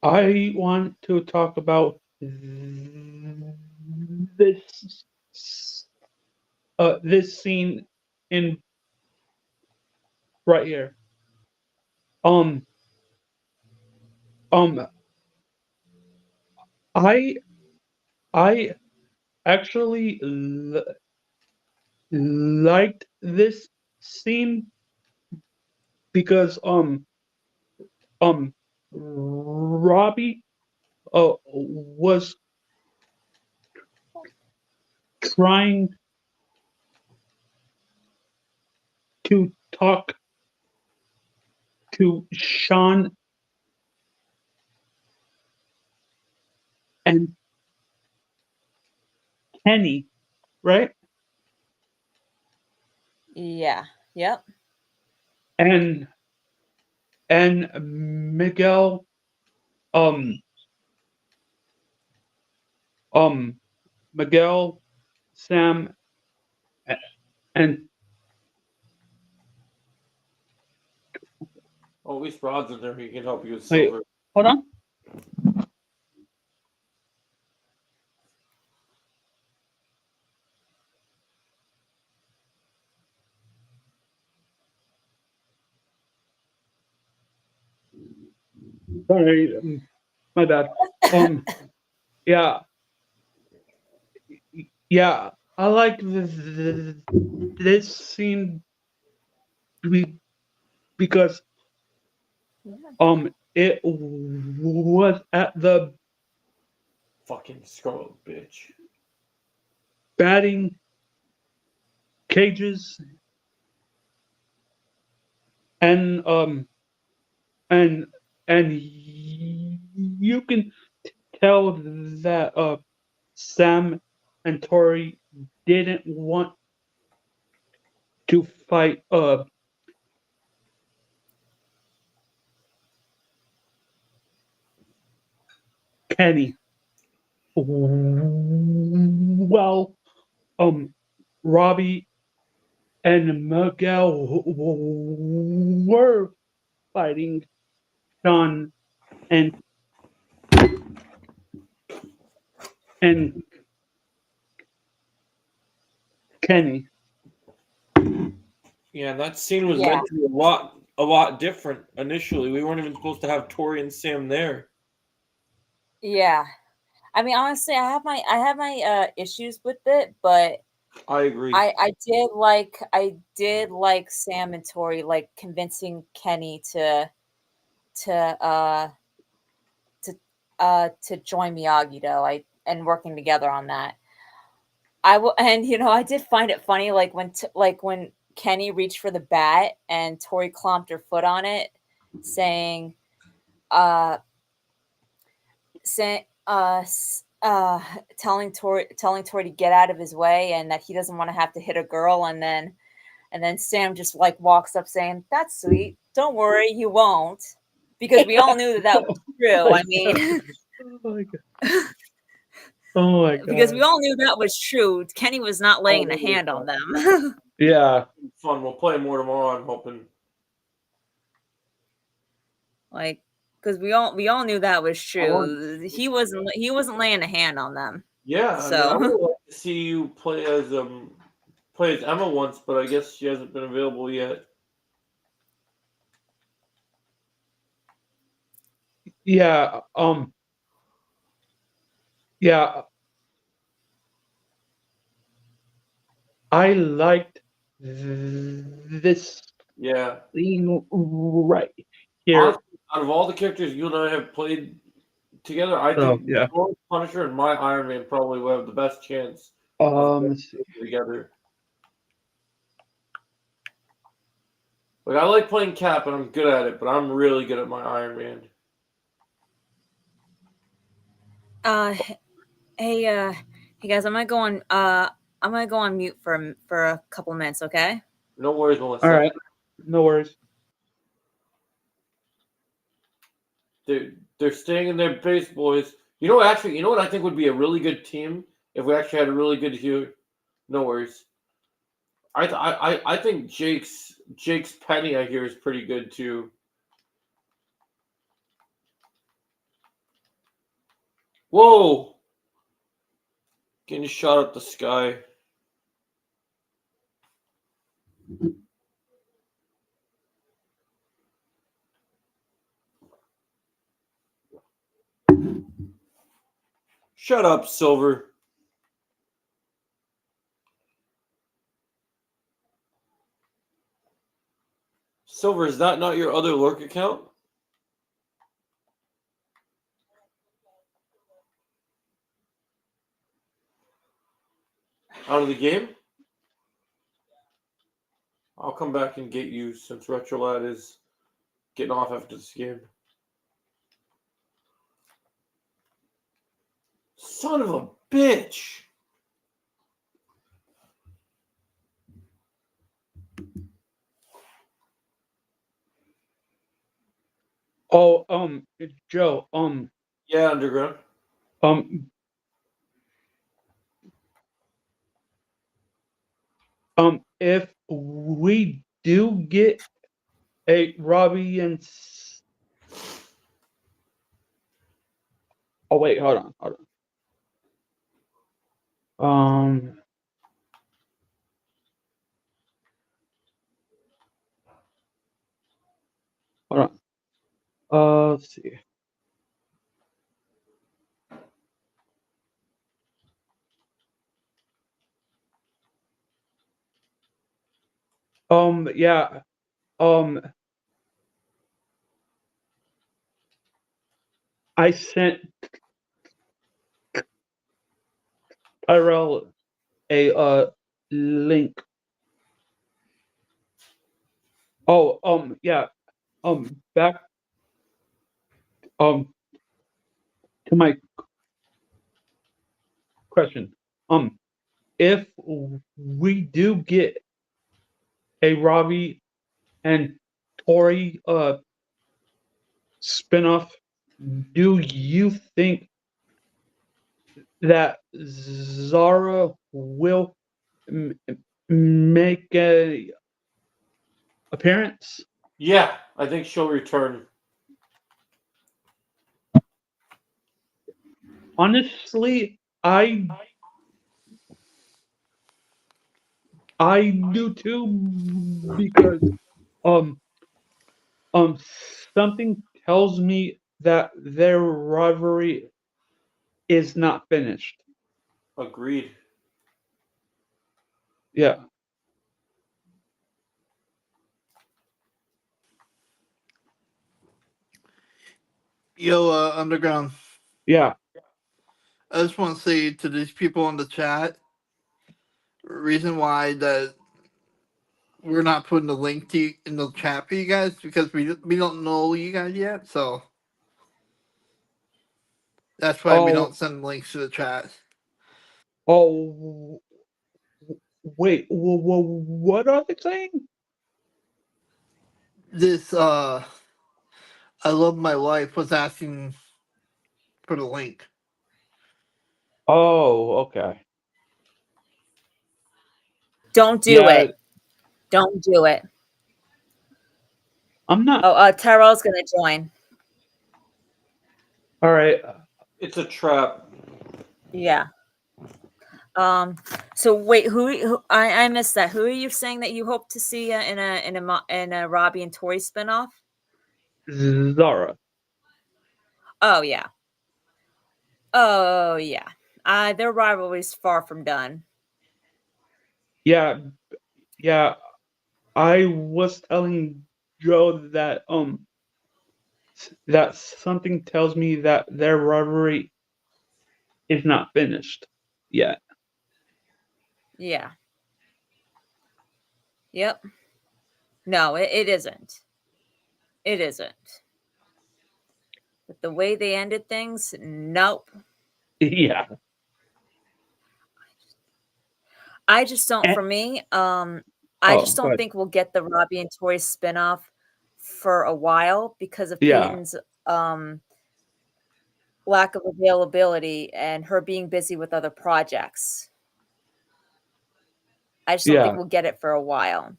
I want to talk about this this scene in right here. Um um I I actually liked this scene because Robbie was trying to talk to Sean and Kenny, right? Yeah. Yep. And Miguel um um Miguel, Sam, and Oh, at least Rod's in there. He can help you with wait, silver. hold on. Sorry, my bad. Um, yeah, yeah, I like this scene because it was at the Fucking scroll, bitch. batting cages and and you can tell that Sam and Tori didn't want to fight Kenny. Well, um, Robbie and Miguel were fighting Sean and and Kenny. Yeah, that scene was Yeah. meant to be a lot different initially. We weren't even supposed to have Tori and Sam there. Yeah. I mean, honestly, I have my issues with it, but I agree. I did like Sam and Tori like convincing Kenny to uh to join Miyagi though. I and working together on that. I will, and I did find it funny, like when Kenny reached for the bat and Tori clomped her foot on it, saying, uh, saying, telling Tori to get out of his way and that he doesn't want to have to hit a girl, and then Sam just like walks up saying, "That's sweet. Don't worry, you won't," because we all knew that that was true. I mean, Oh my god! Oh my because we god! all knew that was true. Kenny was not Oh, laying a that was hand on them. Yeah, fun. We'll play more tomorrow. I'm hoping. Like, because we all knew that was I want. true. He wasn't laying a hand on them. Yeah, I mean, I So would like to see you play as Emma once, but I guess she hasn't been available yet. yeah, yeah. I liked this Yeah. scene right here. Honestly, out of all the characters you and I have played together, I So think yeah. your Punisher and my Iron Man probably will have the best chance of Let's see. working together. Like I like playing Cap and I'm good at it, but I'm really good at my Iron Man. uh hey hey guys, I'm gonna go on mute for a couple minutes, okay? No worries, Melissa. All right, no worries. They're staying in their base, boys. Actually, you know what I think would be a really good team if we actually had a really good here. No worries. I think Jake's Penny I hear is pretty good too. Whoa! Getting shot at the sky. Shut up, Silver. Silver, is that not your other lurk account? Out of the game? I'll come back and get you since Retrolad is getting off after this game. Son of a bitch! Oh, Joe, Yeah, Underground. um, if we do get a Robbie and oh wait, hold on. Um, hold on. Let's see. Yeah. Um, I sent Tyrell a link. Oh, yeah. Back um to my question. If we do get a Robbie and Tory spinoff, do you think that Zara will m- make a appearance? Yeah, I think she'll return. Honestly, I do too because um um something tells me that their rivalry is not finished. Agreed. Yeah, Yo, Underground. yeah. I just want to say to these people in the chat, reason why that we're not putting the link to in the chat for you guys because we don't know you guys yet, so that's why we Oh, don't send links to the chat. oh, wait. What are they saying? This I love my life was asking for the link. Oh, okay. Don't do Yeah, it. Don't do it. I'm not. Oh, Tyrell's gonna join. All right. It's a trap. Yeah. Um. So wait, who I missed that. Who are you saying that you hope to see in a Robbie and Tori spinoff? Zara. Oh yeah. Oh yeah. Their rivalry's far from done. Yeah, yeah. I was telling Joe that something tells me that their rivalry is not finished yet. Yeah. Yep. No, it isn't. It isn't. But the way they ended things, nope. Yeah. I just don't. And, For me, I just don't but think we'll get the Robbie and Tori spinoff for a while because of yeah, Peyton's lack of availability and her being busy with other projects. I just don't think yeah. we'll get it for a while.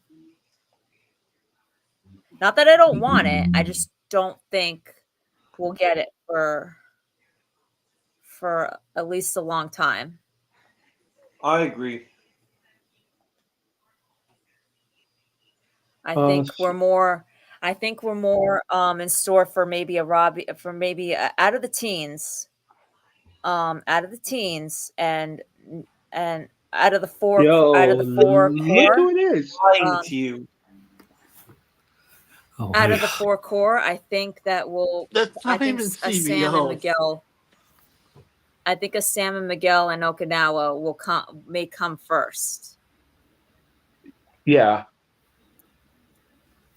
Not that I don't want it, I just don't think we'll get it for at least a long time. I agree. I Uh, think s- we're more in store for maybe a Robbie for maybe out of the teens. Out of the teens and out of Yo, the four look core who it is. Lying um to you. Oh, out hey. of the four core, I think that will That's I not think even a Sam and CBO. Miguel I think a Sam and Miguel and Okinawa may come first. Yeah.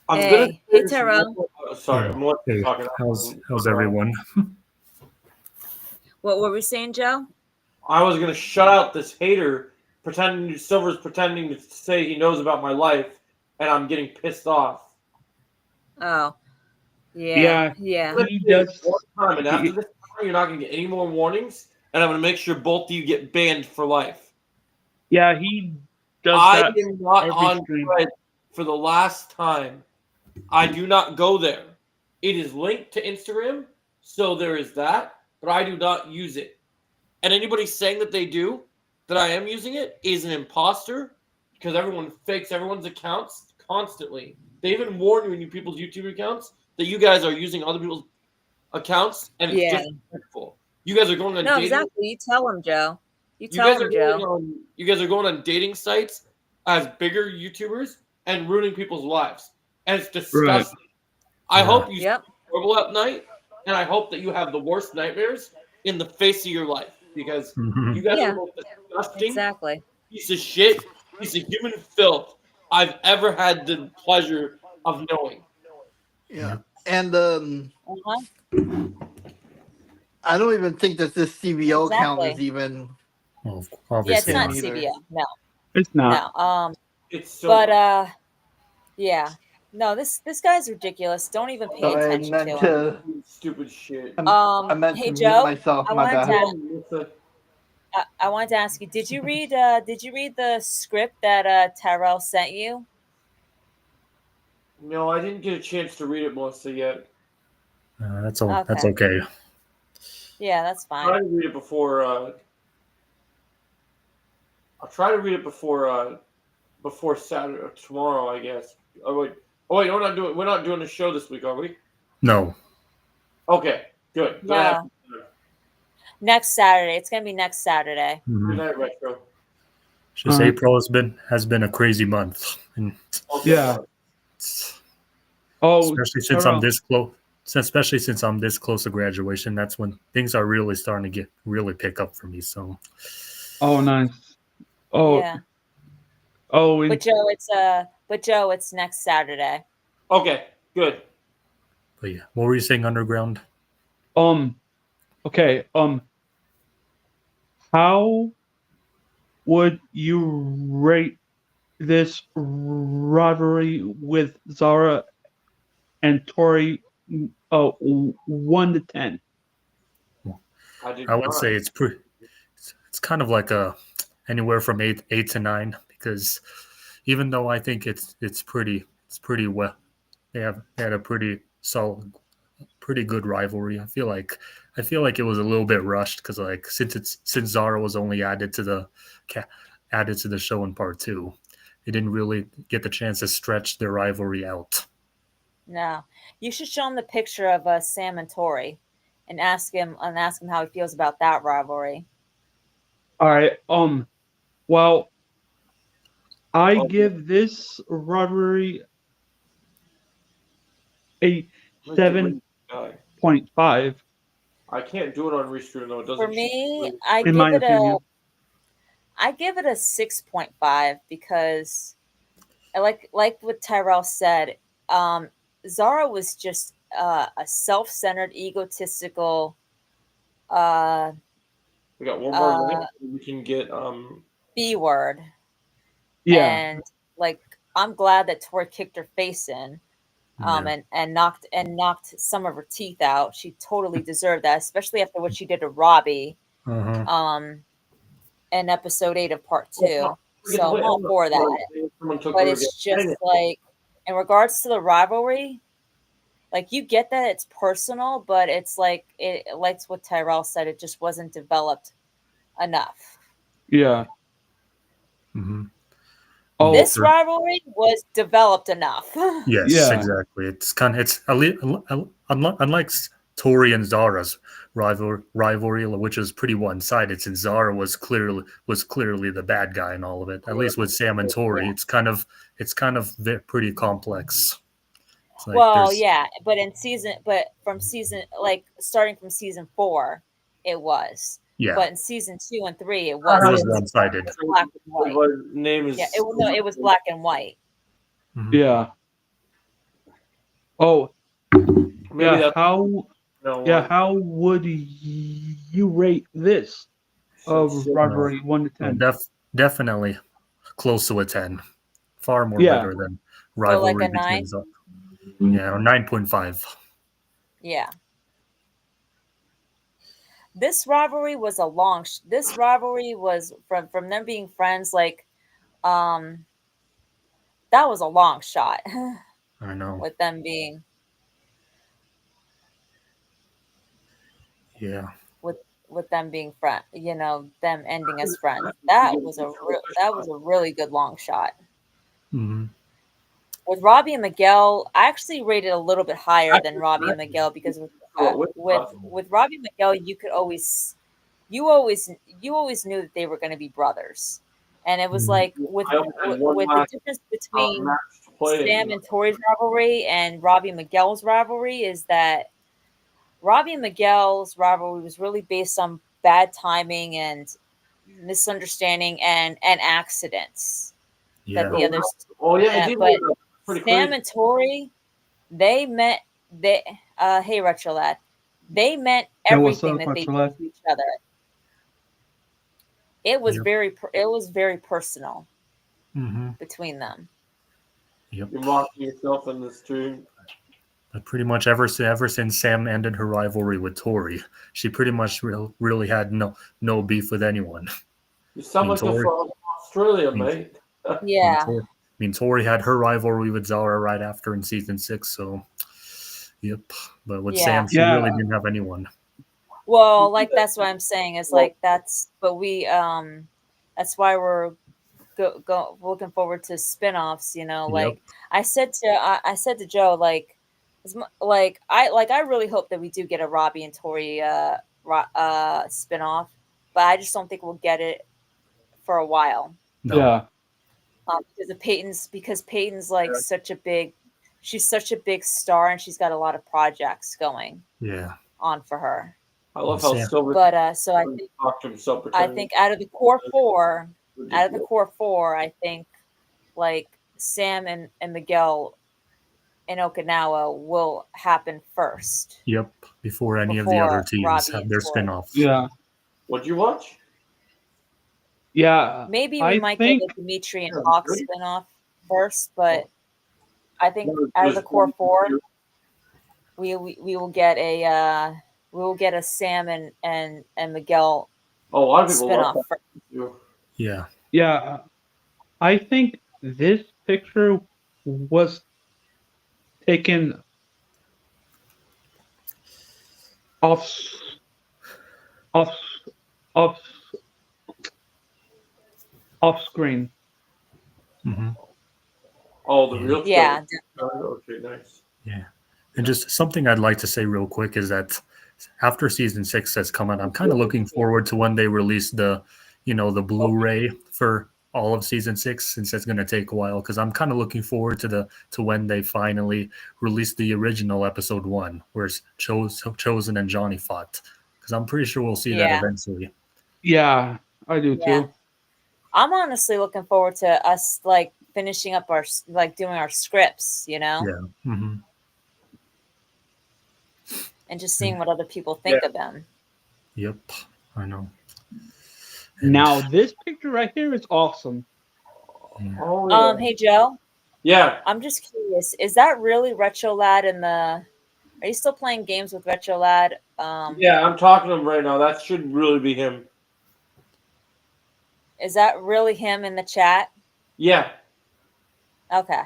I'm gonna Hey, say hey this Tyrell. sorry, Hey, I'm more hey, talking. how's everyone? What were we saying, Joe? I was gonna shut out this hater pretending Silver's pretending to say he knows about my life, and I'm getting pissed off. Oh, yeah, Yeah, yeah. I'm gonna he say it does. one time, and after He, this time, you're not gonna get any more warnings, and I'm gonna make sure both of you get banned for life. yeah, he does I that am not every on stream. Thread for the last time. I do not go there. It is linked to Instagram, so there is that, but I do not use it. And anybody saying that they do, that I am using it, is an imposter because everyone fakes everyone's accounts constantly. They even warn you in people's YouTube accounts that you guys are using other people's accounts, and it's Yeah. disrespectful. You guys are going on No, dating. exactly. You tell him, Joe. You You tell guys are him, going Joe. on. You guys are going on dating sites as bigger YouTubers and ruining people's lives, and it's Right. disgusting. I Yeah. hope you Yep. struggle at night, and I hope that you have the worst nightmares in the face of your life because you Mhm. guys are Yeah, the most disgusting exactly. piece of shit, piece of human filth I've ever had the pleasure of knowing. Yeah. Yep. And Uh-huh. I don't even think that this CBO account is Exactly. even Well, Yeah, it's obviously him not not. either. CBO. No, It's not. no. It's But silver. yeah. No, this guy's ridiculous. Don't even pay So I attention meant to him. to Stupid shit. I meant Hey to mute Joe, myself, I my wanted bad. to Melissa. I wanted to ask you, did you read the script that Tyrell sent you? No, I didn't get a chance to read it, Melissa, yet. That's all. That's Okay. okay. Yeah, that's I'll try fine. to read it before. I'll try to read it before Saturday or tomorrow, I guess. Oh wait, we're not doing a show this week, are we? No. Okay, good. Then I have No. Next Saturday. It's gonna be next Saturday. good Mhm. night, Retro. Just Uh, April has been a crazy month, and Okay, yeah. bye. Oh, especially since I'm Tyrell. this close. Especially since I'm this close to graduation, that's when things are really starting to really pick up for me. So, Oh, nice. Oh, Yeah. oh, But Joe, it's next Saturday. Okay, good. but yeah, what were you saying, Underground? um, okay. How would you rate this rivalry with Zara and Tori? 1 to 10. I did I would not. say it's pretty. It's kind of like a anywhere from eight to nine because even though I think it's pretty well they had a pretty solid pretty good rivalry. I feel like it was a little bit rushed because like since Zara was only added to the show in part two, they didn't really get the chance to stretch their rivalry out. No. You should show him the picture of Sam and Tori and ask him how he feels about that rivalry. All right. Well, I Oh, give this rivalry a let's get rid of seven this guy. point five, I can't do it on restream though. It For doesn't show. me, in my opinion. I give it a 6.5 because I like what Tyrell said. Um, Zara was just a self-centered, egotistical uh, We got one more uh, minute. We can get B word, Yeah. and like I'm glad that Tori kicked her face in, Yeah. and knocked some of her teeth out. She totally deserved that, especially after what she did to Robbie, Uh-huh. in episode 8 of part Oh, 2. forget So the I'm way all for that. someone took But her again. it's just like, in regards to the rivalry, like, you get that it's personal, but it's like what Tyrell said, it just wasn't developed enough. Yeah. Mm-hmm. Oh, This rivalry was developed enough. Yes, Yeah. exactly. It's unlike Tori and Zara's rivalry, which is pretty one-sided, since Zara was clearly the bad guy in all of it. At least with Sam and Tori, Yeah. it's kind of pretty complex. It's like Well, there's yeah, but from season, like, starting from season 4, it was. yeah, But in season 2 and 3, it it was wasn't. one-sided. It was black and white. Name Yeah, is it was black and white. Mhm. Yeah. Oh, maybe yeah. that's How no. how would you rate this No, rivalry 1 to no, 10? definitely close to a 10. Far more Yeah. better than So like rivalry a between 9? yeah, 9.5. Yeah. This rivalry was a long this rivalry was from them being friends, like, um that was a long shot. I know. With them being Yeah. with with them being friend, them ending as friends. That was a really good long shot. Hmm. With Robbie and Miguel, I actually rated a little bit higher than Robbie and Miguel, because with Robbie and Miguel, you always knew that they were going to be brothers, and it was Mhm. like I only had one with the last difference between match to play. Sam and Tori's rivalry and Robbie and Miguel's rivalry is that Robbie and Miguel's rivalry was really based on bad timing and misunderstanding and accidents that Yeah. the others. Oh yeah, I did. But Pretty Sam crazy. and Tori, they meant they. Hey, Retro Lad, they meant Yeah, what's everything up, that they Retro did Lad? to each other. It was Yep. very personal Hmm. between them. Yep. You're mocking yourself in the stream. But pretty much ever since Sam ended her rivalry with Tori, she pretty much really had no beef with anyone. You sound like you're Tori, from Australia, mean, mate. Yeah, Tori had her rivalry with Zara right after in season 6. So, yep. But with yeah. Sam, she really Yeah. didn't have anyone. Well, like, that's what I'm saying is, like, that's why we're looking forward to spin-offs, Yep. like I said to Joe, like, I really hope that we do get a Robbie and Tori spin-off, but I just don't think we'll get it for a while, No. Yeah. because Peyton's like she's such a big star, and she's got a lot of projects going Yeah. on for her. I love how Sam. Silver But so talked to himself I pretending. think out of the core four, I think, like, Sam and Miguel in Okinawa will happen first Yep. Before any of the other before teams Robbie have and their Tori. spin-offs. Yeah. What'd you watch? Yeah. Maybe we I might think get a Dimitri and Yeah, Hawk good. spinoff first, but I think It out of was the core four, we will get a Sam and Miguel Oh, a lot of people love spinoff first. that. Yeah. yeah, I think this picture was taken off off off off screen. Hmm. Oh, the Yeah. real Yeah, Okay, nice. Yeah. And just something I'd like to say real quick is that after season 6 has come out, I'm kind of looking forward to when they release the Blu-ray for all of season 6, since it's going to take a while. Because I'm kind of looking forward to when they finally release the original episode 1, where it's Chosen and Johnny fought. Because I'm pretty sure we'll see that Yeah. eventually. Yeah, I do Yeah. too. I'm honestly looking forward to us, like, finishing up doing our scripts, Yeah. Hmm. and just seeing what other people think of them. Yep. I know. And Now this picture right here is awesome. yeah. Oh, yeah. Hey Joe, Yeah, I'm just curious. Is that really Retro Lad in the? Are you still playing games with Retro Lad? yeah, I'm talking to him right now. That should really be him. Is that really him in the chat? Yeah, Okay.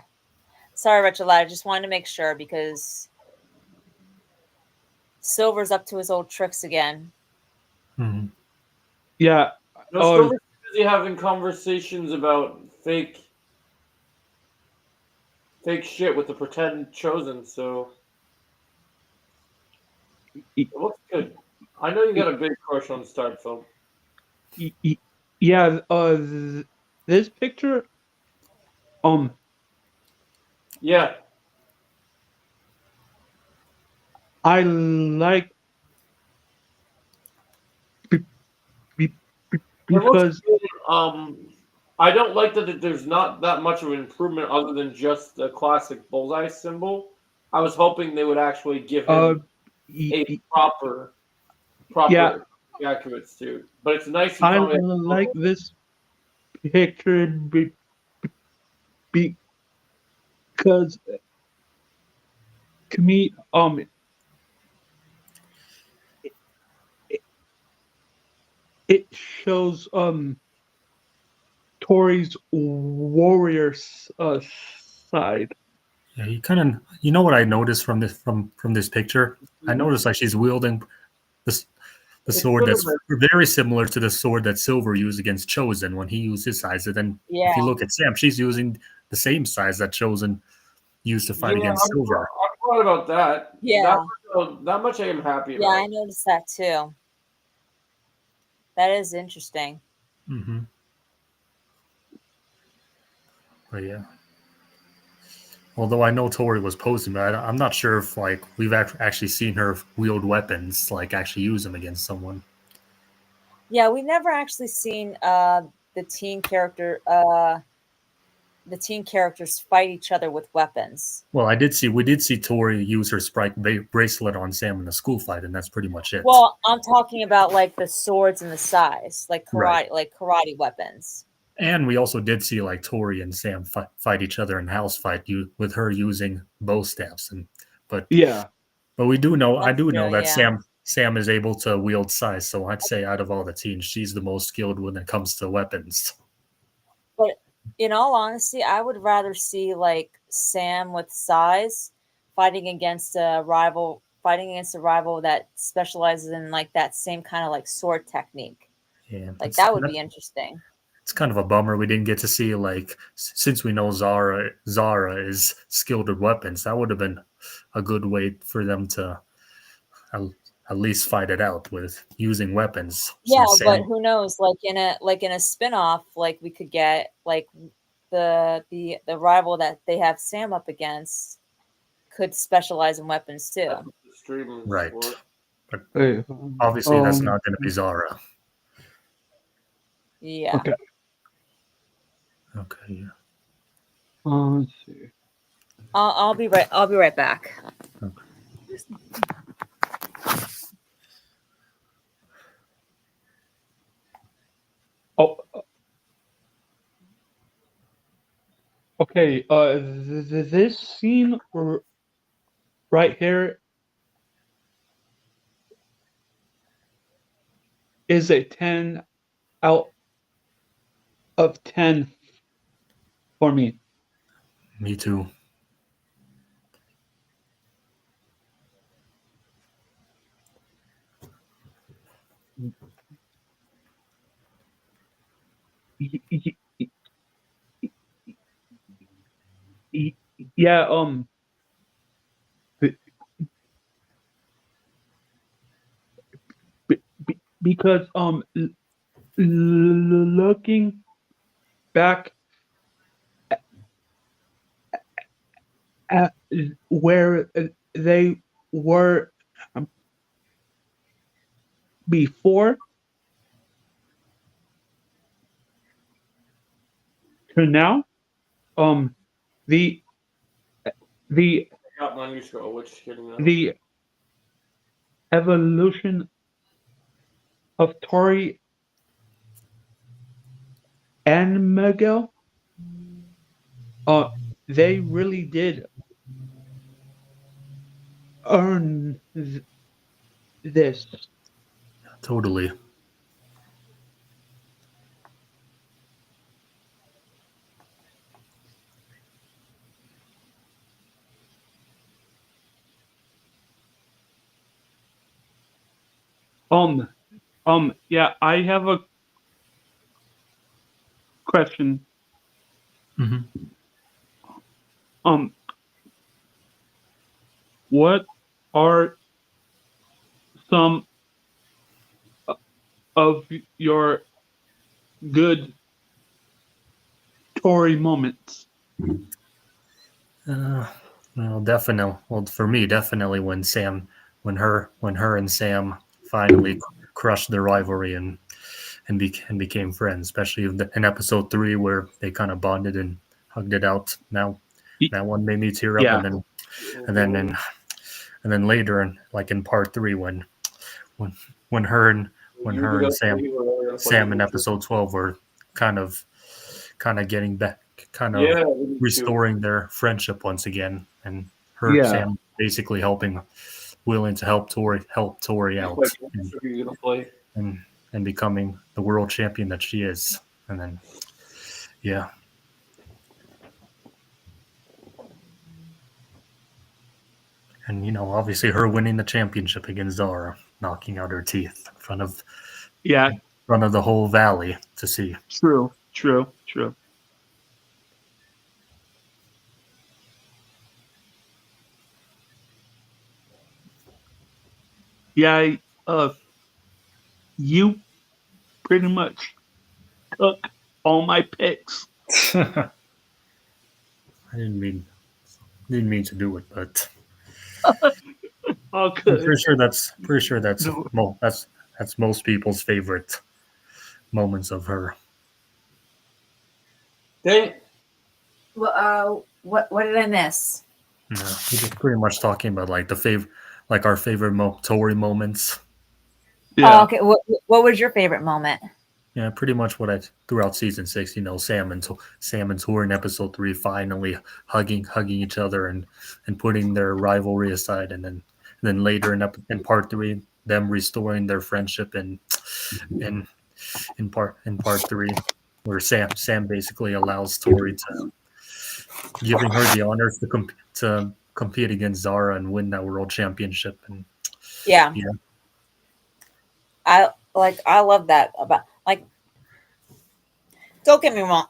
Sorry, Retro Lad. I just wanted to make sure because Silver's up to his old tricks again. Mhm. Yeah. no, Oh, Silver's busy having conversations about fake shit with the pretend chosen. So it looks good. I know you got a big crush on Start Film. yeah. This picture. Um, Yeah, I like be- be- it looks because good. I don't like that there's not that much of an improvement other than just the classic bullseye symbol. I was hoping they would actually give uh, him y- a y- proper yeah. accurate suit. But it's nice he I finally has a like logo. this picture because to me, it, it shows Tory's warrior side. Yeah, you kind of you know what I noticed from this picture. I noticed like she's wielding this the It's sword sort of that's very similar to the sword that Silver used against Chosen when he used his size. And then Yeah. if you look at Sam, she's using the same size that Chosen used to fight yeah, against I'm Silver. glad about that. Yeah. That much I am happy Yeah, I about. noticed that too. That is interesting. Mm-hmm. But yeah. Although I know Tori was posting, but I'm not sure if like we've actually seen her wield weapons, like actually use them against someone. Yeah, we've never actually seen the teen character the teen characters fight each other with weapons. Well, we did see Tori use her Sprite bracelet on Sam in the school fight, and that's pretty much it. Well, I'm talking about like the swords and the size, Right. like karate weapons. And we also did see like Tori and Sam fight each other in house fight with her using bow staffs, Yeah. but I do That's know true, that yeah. Sam is able to wield size, so I'd say out of all the teens, she's the most skilled when it comes to weapons. But in all honesty, I would rather see like Sam with size fighting against a rival that specializes in like that same kind of like sword technique. Yeah, Like that would be interesting. it's kind of a bummer we didn't get to see like since we know Zara is skilled with weapons. That would have been a good way for them to at, at least fight it out with using weapons. Yeah, Since but Sam, who knows? Like in a spin-off, like we could get like the rival that they have Sam up against could specialize in weapons too. That's what the stream is right, for. but Hey, obviously that's not going to be Zara. Yeah. Okay. Okay, yeah. Let's see. I'll be right back. Okay. Oh. Okay. This scene right here is a 10 out of 10 for me. Me too. Yeah. be- because looking back at where they were before to now, um, the the I got my new scroll, which hitting now. the evolution of Tori and Miguel, uh, they really did earn this. Totally. Um, yeah, I have a question. Hmm. Um, what are some of your good Tory moments? Uh, well, definitely. Well, for me, definitely when her and Sam finally crushed their rivalry and became friends, especially in episode 3 where they kind of bonded and hugged it out. Now, Y- that one made me tear up, Yeah, and then and then later, like in part 3, when when her and when You her were and gonna play, you were gonna play Sam in me too. episode 12 were kind of getting back, kind of Yeah, me too. restoring their friendship once again, and her yeah, Sam basically willing to help Tori Like, out, what are you gonna play? and and becoming the world champion that she is. And then yeah, and obviously her winning the championship against Zara, knocking out her teeth yeah. in front of the whole valley to see. True, true, true. Yeah, you pretty much took all my picks. I didn't mean to do it, but Oh, I'm good. pretty sure that's No, that's most people's favorite moments of her. Then Well, what did I miss? Yeah, we're just pretty much talking about like like our favorite Tory moments. Oh, yeah, okay. What was your favorite moment? Yeah, pretty much what I throughout season 6. Sam and Tori in episode 3 finally hugging each other and putting their rivalry aside, and then later in part 3 them restoring their friendship in in part 3 where Sam basically allows Tori to giving her the honors to compete against Zara and win that world championship. And Yeah, yeah, I love that about like. Don't get me wrong.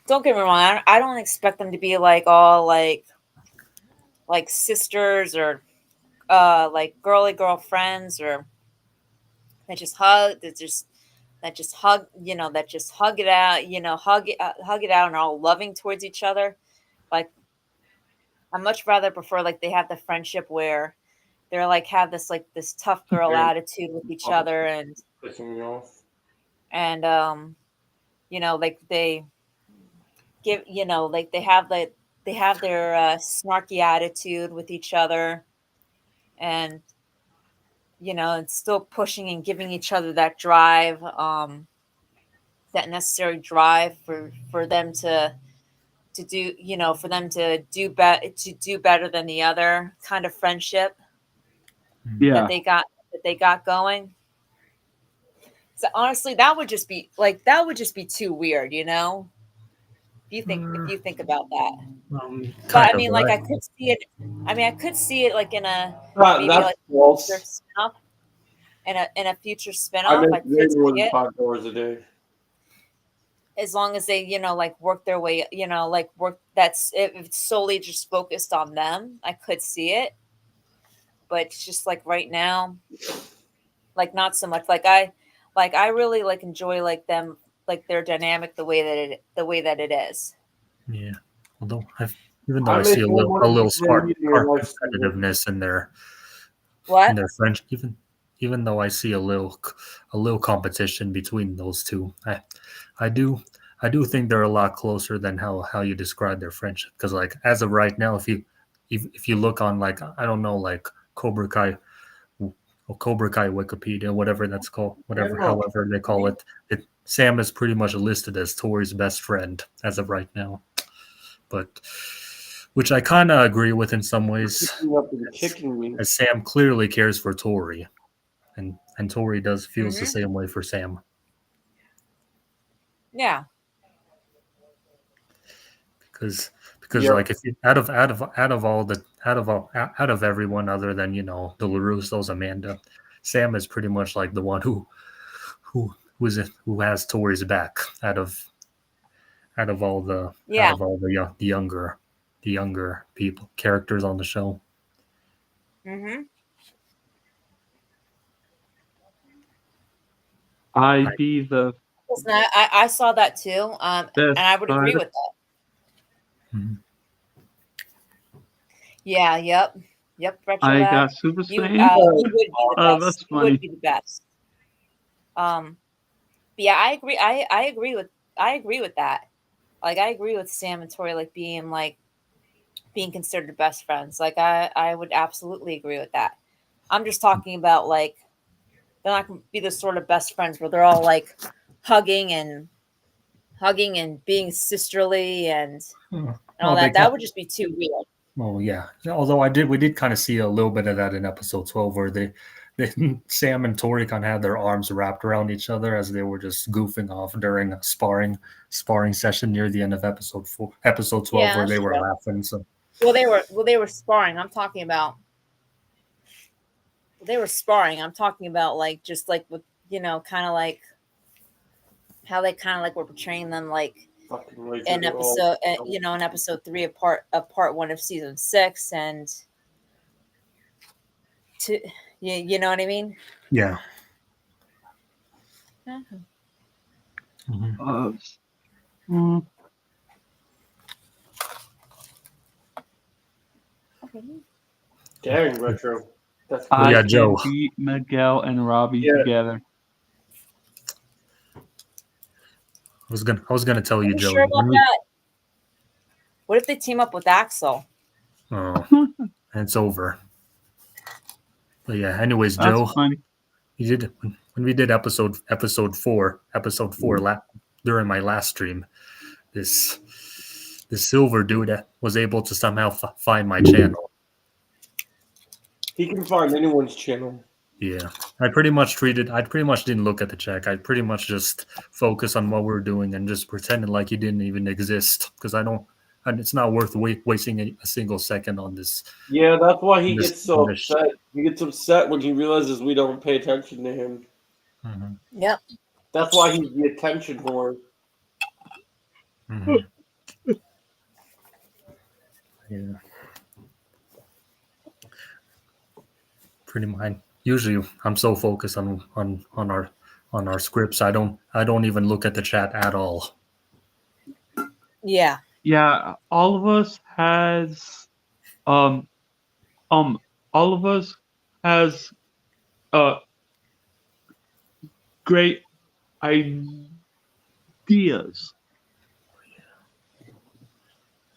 Don't get me wrong. I don't expect them to be like all like sisters or like girly girlfriends or that just hug that just hug it out hug it out and are all loving towards each other. Like I much rather prefer like they have the friendship where they're have this tough girl they're attitude with each other pissing me off. and like they give like they have their snarky attitude with each other and and still pushing and giving each other that drive that necessary drive for them to do for them to do better than the other kind of friendship that yeah. they got going. So honestly, that would just be too weird, if uh, you think about that. But kind I of mean, like right. I could see it. I mean, I could see it like in a maybe That's like future false. spinoff. In a future I spinoff, make I way could more see than it $5 a day. as long as they like work their way. Like work that's if it's solely just focused on them. I could see it, but it's just like right now, like not so much. I really like enjoy like them like their dynamic the way that it is. Yeah, although even though I I see make way more a than little you spark need in your life, Steven. competitiveness in What? their French, even though I see a little competition between those two, I do I do think they're a lot closer than how you describe their friendship. Because like as of right now, if you look on like I don't know like Cobra Kai or Cobra Kai Wikipedia, whatever that's called, whatever Yeah. however they call it, Sam is pretty much listed as Tori's best friend as of right now. but which I kind of agree with in some ways, Picking up and kicking me. as Sam clearly cares for Tori, and Tori feels the Mhm. same way for Sam. Yeah. because Yep. like if you, out of everyone other than the LaRussos, Amanda, Sam is pretty much like the one who has Tori's back out of all the Yeah. the younger people characters on the show. Mm-hmm. I'd be the Listen, I saw that too, best and I would agree friend. with that. Mhm. Yeah. Yep. Retro I Lad. got Super You Saiyan. you would be the best. That's You would funny. be the best. But yeah, I agree. I agree with that. Like, I agree with Sam and Tori, like being considered best friends. Like, I would absolutely agree with that. I'm just talking about, like, they're not gonna be the sort of best friends where they're all like hugging and being sisterly and Well, all they that. That would just be too weird. well, yeah. Although we did kind of see a little bit of that in episode 12, where they Sam and Tori kind of had their arms wrapped around each other as they were just goofing off during a sparring session near the end of episode 12, Yeah, where they that's were true. laughing. So Well, they were sparring. I'm talking about they were sparring. I'm talking about like just like with kind of like how they kind of like were portraying them like Fucking right in they're all- episode in episode 3 of part 1 of season 6 and to you know what I mean? yeah. Mhm. Mhm. Mm, Okay. Dang, Retro. That's But I yeah, can Joe. beat Miguel and Robbie Yeah. together. I was gonna tell Are you, you Joe. sure about that? What if they team up with Axel? Oh, and it's over. But yeah. Anyways, That's Joe, funny. you did when we did episode 4 during my last stream. This silver dude was able to somehow find my channel. He can find anyone's channel. Yeah, I pretty much didn't look at the check. I pretty much just focused on what we were doing and just pretended like he didn't even exist because and it's not worth wasting a single second on this. Yeah, that's why he on this, gets so on this upset. He gets upset when he realizes we don't pay attention to him. Mhm, Yep. That's why he's the attention whore. mhm. Yeah, pretty much. Usually, I'm so focused on our scripts, I don't even look at the chat at all. Yeah. Yeah, all of us has um all of us has uh great ideas.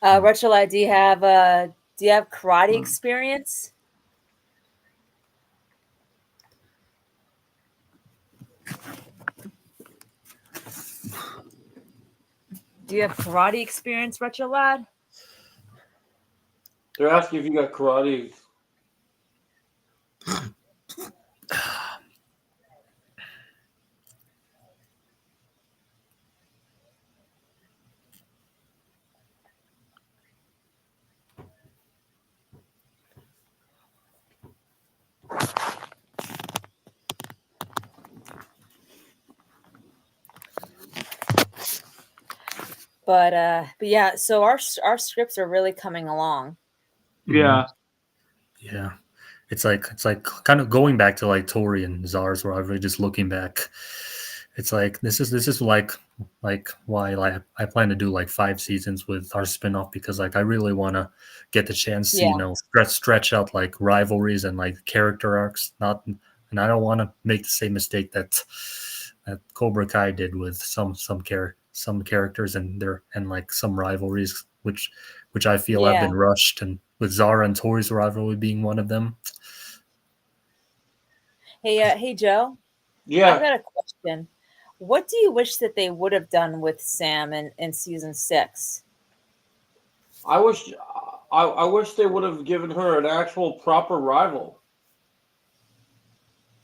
Retro Lad, do you have karate experience? Do you have karate experience, Retro Lad? They're asking if you got karate. But yeah, so our scripts are really coming along. Yeah. Yeah. It's like kind of going back to like Tori and Czar's rivalry, just looking back. It's like this is like why I plan to do like 5 seasons with our spinoff because like I really want to get the chance to Yeah. stretch out like rivalries and like character arcs. Not and I don't want to make the same mistake that Cobra Kai did with some characters and like some rivalries which I feel have Yeah. been rushed, and with Zara and Tori's rivalry being one of them. Hey Joe, I Yeah, got a question. What do you wish that they would have done with Sam in season 6? I wish I wish they would have given her an actual proper rival.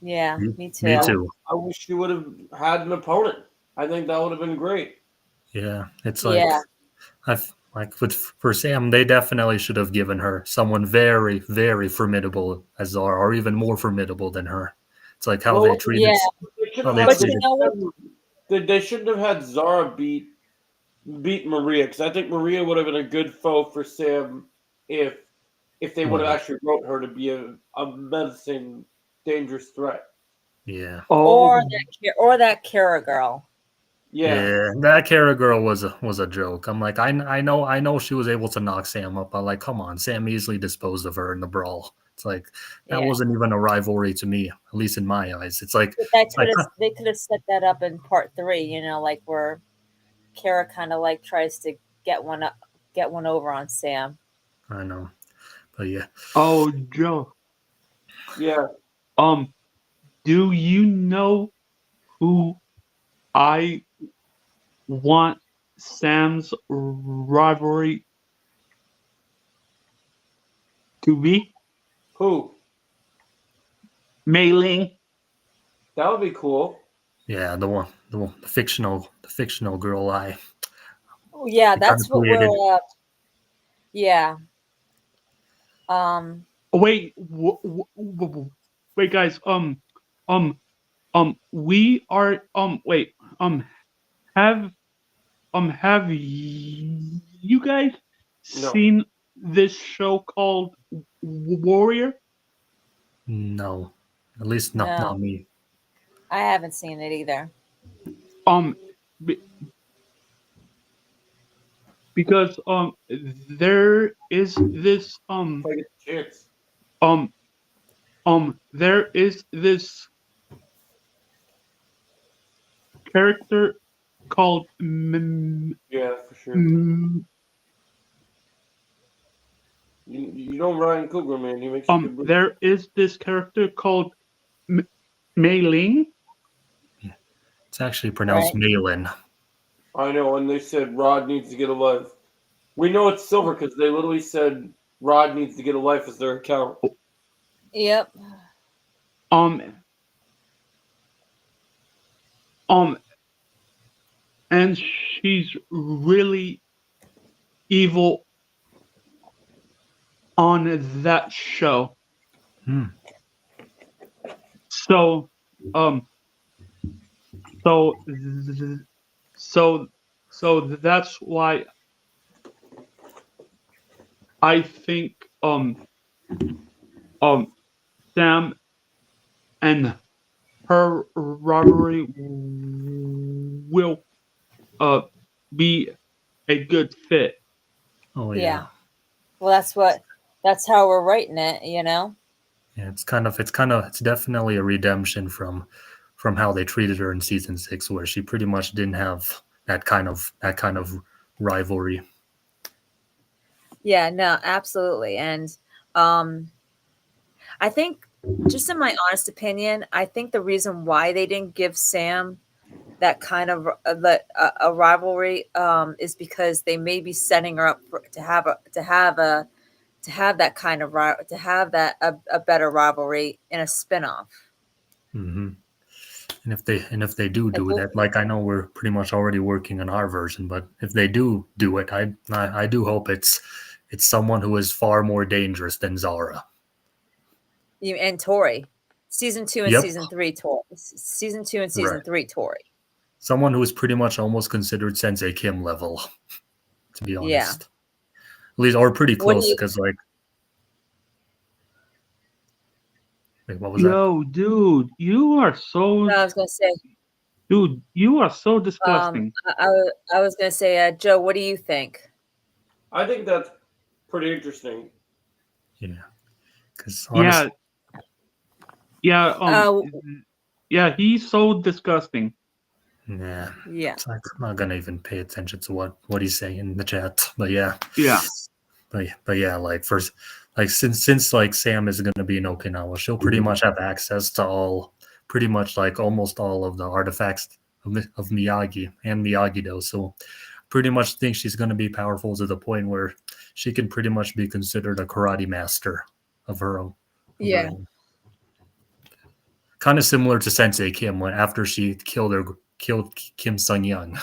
Yeah, Me, me me too. too. I wish she would have had an opponent. I think that would have been great. Yeah, it's like Yeah, I've like with for Sam, they definitely should have given her someone very, very formidable as Zara, or even more formidable than her. It's like how they Well, treated yeah. they should how have they had But they, you treated. know what? they shouldn't have had Zara beat Maria because I think Maria would have been a good foe for Sam if they Oh would have yeah, actually wrote her to be a menacing, dangerous threat. yeah, Or Oh, that Kara girl. Yeah. yeah. That Kara girl was a joke. I'm like, I know she was able to knock Sam up, but like, come on, Sam easily disposed of her in the brawl. It's like that Yeah. wasn't even a rivalry to me, at least in my eyes. It's like But that I could have they could have set that up in part 3, like where Kara kind of like tries to get one over on Sam. I know, but yeah, oh, Joe. Yeah. Um, do you know who I want Sam's rivalry to be? Who? Mei Ling. That would be cool. yeah, the fictional girl Oh yeah, they kind that's of what we're created. yeah. Um Wait, wait, guys. Um, we are. Wait. Have you guys No. seen this show called Warrior? No, at least not no, me. I haven't seen it either. Um, be- because there is this If I get the chance. um there is this character called Yeah, for sure. You know Ryan Coogler, man. He makes a good. there is this character called Mei Ling. It's actually pronounced Right? Malin. I know, and they said Rod needs to get a life. We know it's Silver because they literally said Rod needs to get a life as their account. Yep. Um um and she's really evil on that show. Hmm. So um so th- so so that's why I think um Sam and her rivalry will uh be a good fit. Oh yeah. Yeah. Well, that's how we're writing it. Yeah, it's definitely a redemption from how they treated her in season 6, where she pretty much didn't have that kind of rivalry. Yeah, no, absolutely. And um I think, just in my honest opinion, I think the reason why they didn't give Sam that kind of a rivalry is because they may be setting her up to have that kind of to have that a better rivalry in a spinoff. Hmm. And if they Like, do that, like I know we're pretty much already working on our version, but if they do it, I do hope it's someone who is far more dangerous than Zara. and Tori, season 2 and Yep, season 3 Tori, season 2 and season right. 3 Tori. Someone who is pretty much almost considered Sensei Kim level, to be Yeah. honest. At least, or pretty What do close, you? because like, wait, what was that? Yo, dude, No, I was gonna say. you are so disgusting. I was gonna say, Joe. What do you think? I think that's pretty interesting. Yeah, because Yeah, honestly, yeah, Uh, yeah, he's so disgusting. yeah, yeah, it's like I'm not gonna even pay attention to what he's saying in the chat. But yeah, Yeah. but yeah, like first, like since like Sam is gonna be in Okinawa, she'll pretty much have access to pretty much like almost all of the artifacts of Miyagi and Miyagi-Do. So pretty much think she's gonna be powerful to the point where she can pretty much be considered a karate master of her own. Yeah. Kind of similar to Sensei Kim when after she killed Kim Sung Young.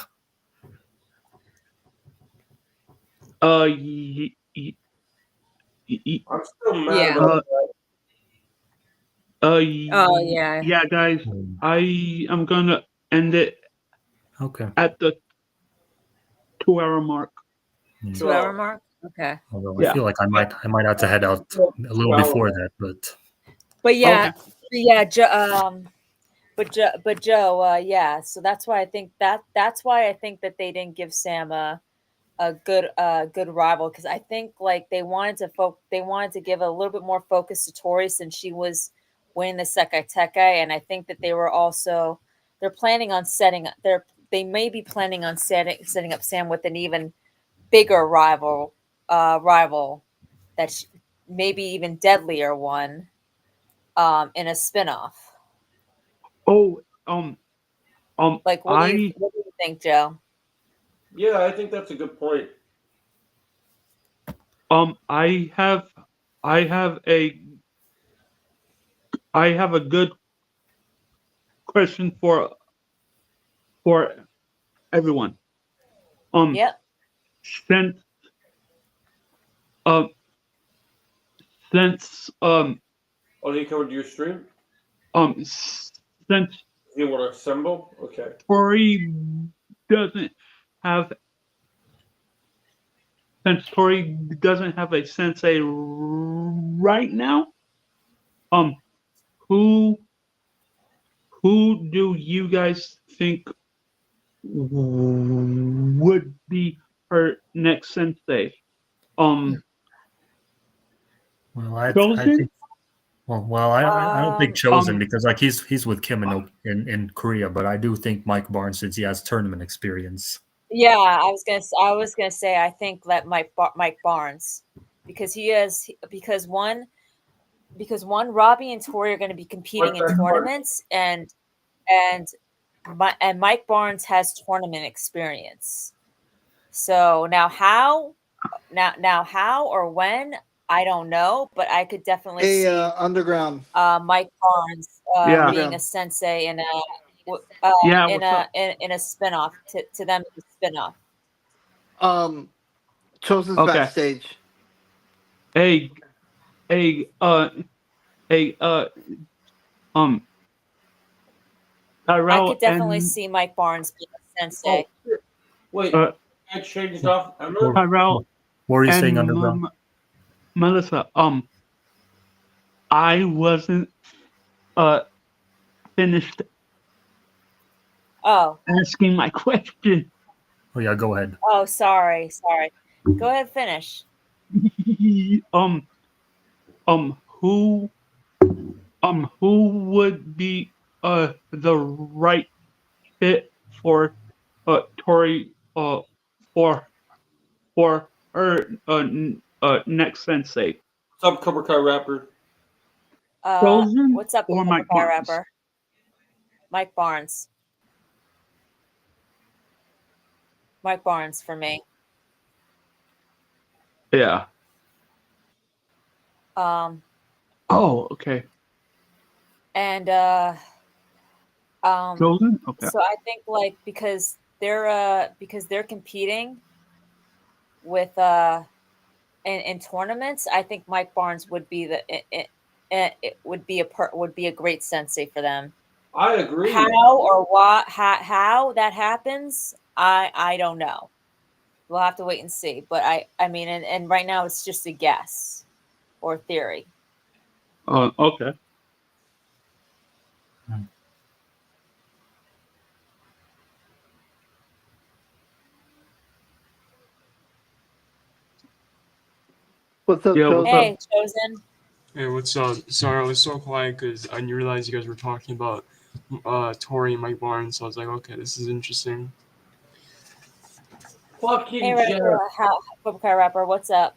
y- y- y- I'm still mad Yeah. about Oh yeah. yeah, guys. I am gonna end it Okay. at the 2 hour mark. 2 hour mark. Okay. Although Yeah. I feel like I might have to head out a little before that, but But yeah, Okay. yeah. But Joe, yeah. So that's why I think that they didn't give Sam a good rival, because I think like they wanted to give a little bit more focus to Tori since she was winning the Sekai Tekai, and I think that they're planning on they may be planning on setting up Sam with an even bigger rival that maybe even deadlier one in a spin-off. Oh, Like what do you think, Joe? Yeah, I think that's a good point. I have a good question for everyone. Yep. Since um since Oh, did you come to your stream? since You want to assemble? Okay. Tori doesn't have a sensei right now, who do you guys think would be her next sensei? well, I Chosen? think I don't think Chosen, Um, because like he's with Kim in Korea, but I do think Mike Barnes, since he has tournament experience. Yeah, I was gonna say I think that Mike Barnes, because Robbie and Tori are going to be competing in tournaments, and Mike Barnes has tournament experience. So now how or when, I don't know, but I could definitely see Underground. Mike Barnes Yeah. being a sensei in Yeah, what's up? in a spinoff to them in a spinoff. Chosen's Okay. backstage. a Tyrell I could definitely and see Mike Barnes being a sensei. Oh, wait, I changed off Emma? Tyrell What were you saying, and Underground? Melissa. I wasn't finished Oh, asking my question. Oh yeah, go ahead. oh, sorry. Go ahead, finish. Who would be the right fit for Tori for her next sensei? What's up, Cobra Kai rapper? Chosen What's up, or Cobra Mike Kai Barnes? rapper? Mike Barnes. Mike Barnes for me. Yeah. Um, Oh, okay. and Chosen? Okay. so I think like because they're competing with in tournaments, I think Mike Barnes would be it would be a great sensei for them. I agree. How or what how that happens, I don't know. We'll have to wait and see. But I mean, and right now it's just a guess or theory. Okay. What's up, Yeah, Chosen? what's up? Hey, Chosen. Hey, what's up? Sorry, I was so quiet because I didn't realize you guys were talking about Tory and Mike Barnes. So I was like, okay, this is interesting. Fucking Hey, Jeff. Cobra Kai rapper, what's up?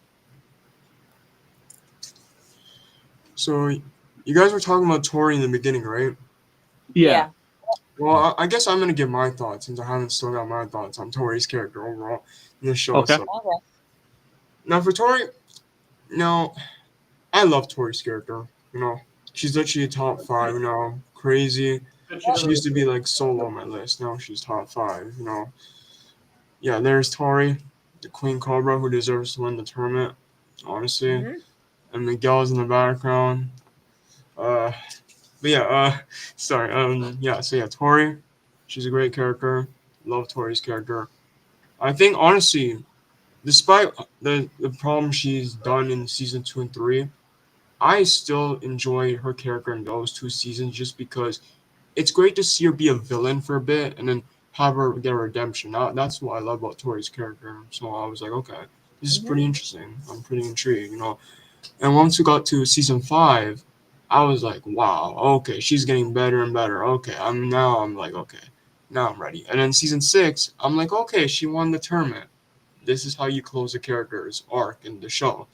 So you guys were talking about Tory in the beginning, right? Yeah. Well, I guess I'm gonna give my thoughts since I haven't still got my thoughts on Tory's character overall in the show. Okay. So, Okay. Now for Tori, no, I love Tori's character. You know, she's literally a top five. You know, crazy. But she She doesn't. used to be like so low on my list. Now she's top five. You know, yeah. There's Tori, the Queen Cobra, who deserves to win the tournament. Honestly, Hmm. and Miguel's in the background. Uh, but yeah. Sorry. Yeah. So yeah, Tori, she's a great character. Love Tori's character. I think honestly, despite the problem she's done in season 2 and 3, I still enjoy her character in those 2 seasons just because it's great to see her be a villain for a bit and then have her get a redemption. That's what I love about Tori's character. So I was like, okay, this is pretty Hmm. interesting. I'm pretty intrigued, you know. And once we got to season 5, I was like, wow, okay, she's getting better and better. Okay, I'm like, okay, now I'm ready. And then season 6, I'm like, okay, she won the tournament. This is how you close a character's arc in the show.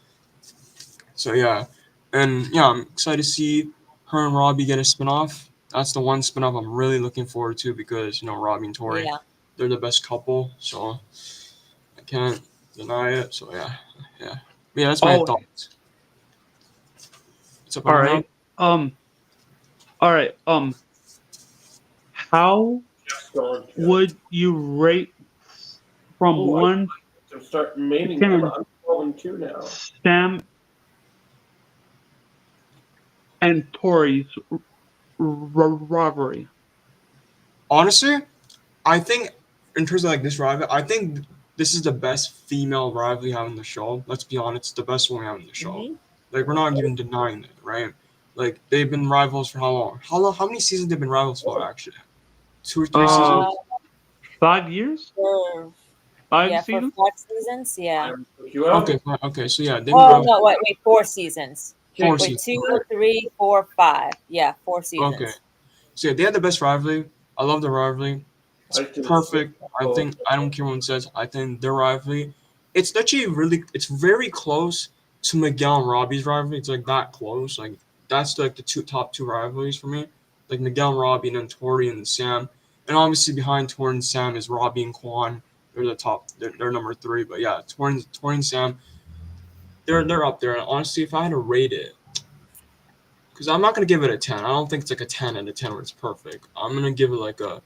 So yeah, and yeah, I'm excited to see her and Robbie get a spinoff. That's the one spinoff I'm really looking forward to because you know Robbie and Tori, Yeah. they're the best couple. So I can't deny it. So yeah, yeah, yeah. That's my Oh, thoughts. What's up, all Underground? right. All right. How Star Trek. would you rate from Oh, I 1 to start to naming them. 10 I'm 12 and 2 now. Sam and Tori's rivalry? Honestly, I think in terms of like this rival, I think this is the best female rival we have in the show. Let's be honest, it's the best one we have in the show. Hmm. Like we're not even denying it, right? Like they've been rivals for how long? How long? How many seasons they've been rivals for? Actually, 2 or 3 seasons. Uh, 5 years? for Five yeah, for seasons? 5 seasons. Yeah. I'm you out. Okay, fine. Okay, so yeah, they've been Oh rivals no, wait, 4 seasons. for 4 Wait, seasons. 2, 3, 4, 5. Yeah, 4 seasons. Okay, so yeah, they had the best rivalry. I love the rivalry. It's I did perfect. I Oh, think I don't care what one says. I think their rivalry, it's actually really, it's very close to Miguel and Robbie's rivalry. It's like that close. Like that's like the top two rivalries for me. Like Miguel and Robbie, and then Tori and Sam. And obviously behind Tori and Sam is Robbie and Quan. They're the top. They're number three. But yeah, Tori and Sam, they're up there. And honestly, if I had to rate it, because I'm not gonna give it a 10. I don't think it's like a 10 out of 10 where it's perfect. I'm gonna give it like a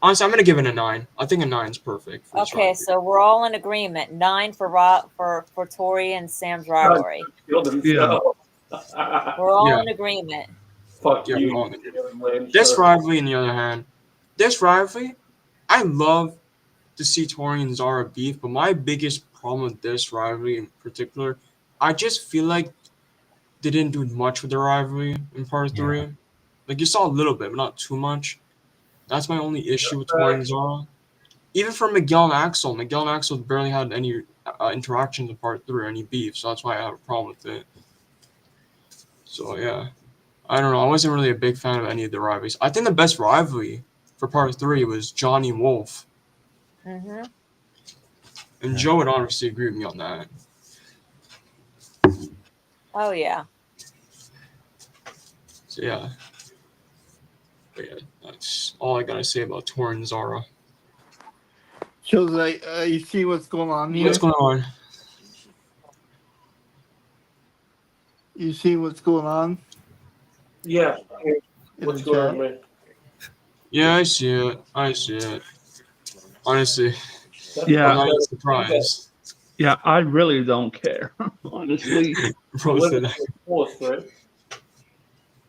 Honestly, I'm gonna give it a 9. I think a 9 is perfect for this Okay, rivalry. so we're all in agreement. 9 for for Tori and Sam's rivalry. killed himself. We're all Yeah. in agreement. Fuck Yeah, you. we're all in you lame This shirt. rivalry, on the other hand, this rivalry, I love to see Tori and Zara beef, but my biggest problem with this rivalry in particular, I just feel like they didn't do much with the rivalry in part Yeah. 3. Like you saw a little bit, but not too much. That's my only issue with Tori and Zara. Even for Miguel and Axel barely had any interactions in part 3 or any beef, so that's why I have a problem with it. So yeah, I don't know. I wasn't really a big fan of any of the rivalries. I think the best rivalry for part 3 was Johnny Wolf, Hmm. and Yeah. Joe would obviously agree with me on that. Oh yeah. So yeah, but yeah, that's all I gotta say about Tor and Zara. Shows like you see what's going on here. What's going on? You see what's going on Yeah. in What's the going on, chat. man? Yeah, I see it. I see it. Honestly, Yeah. I'm not surprised. Yeah, I really don't care, honestly. Bro said that.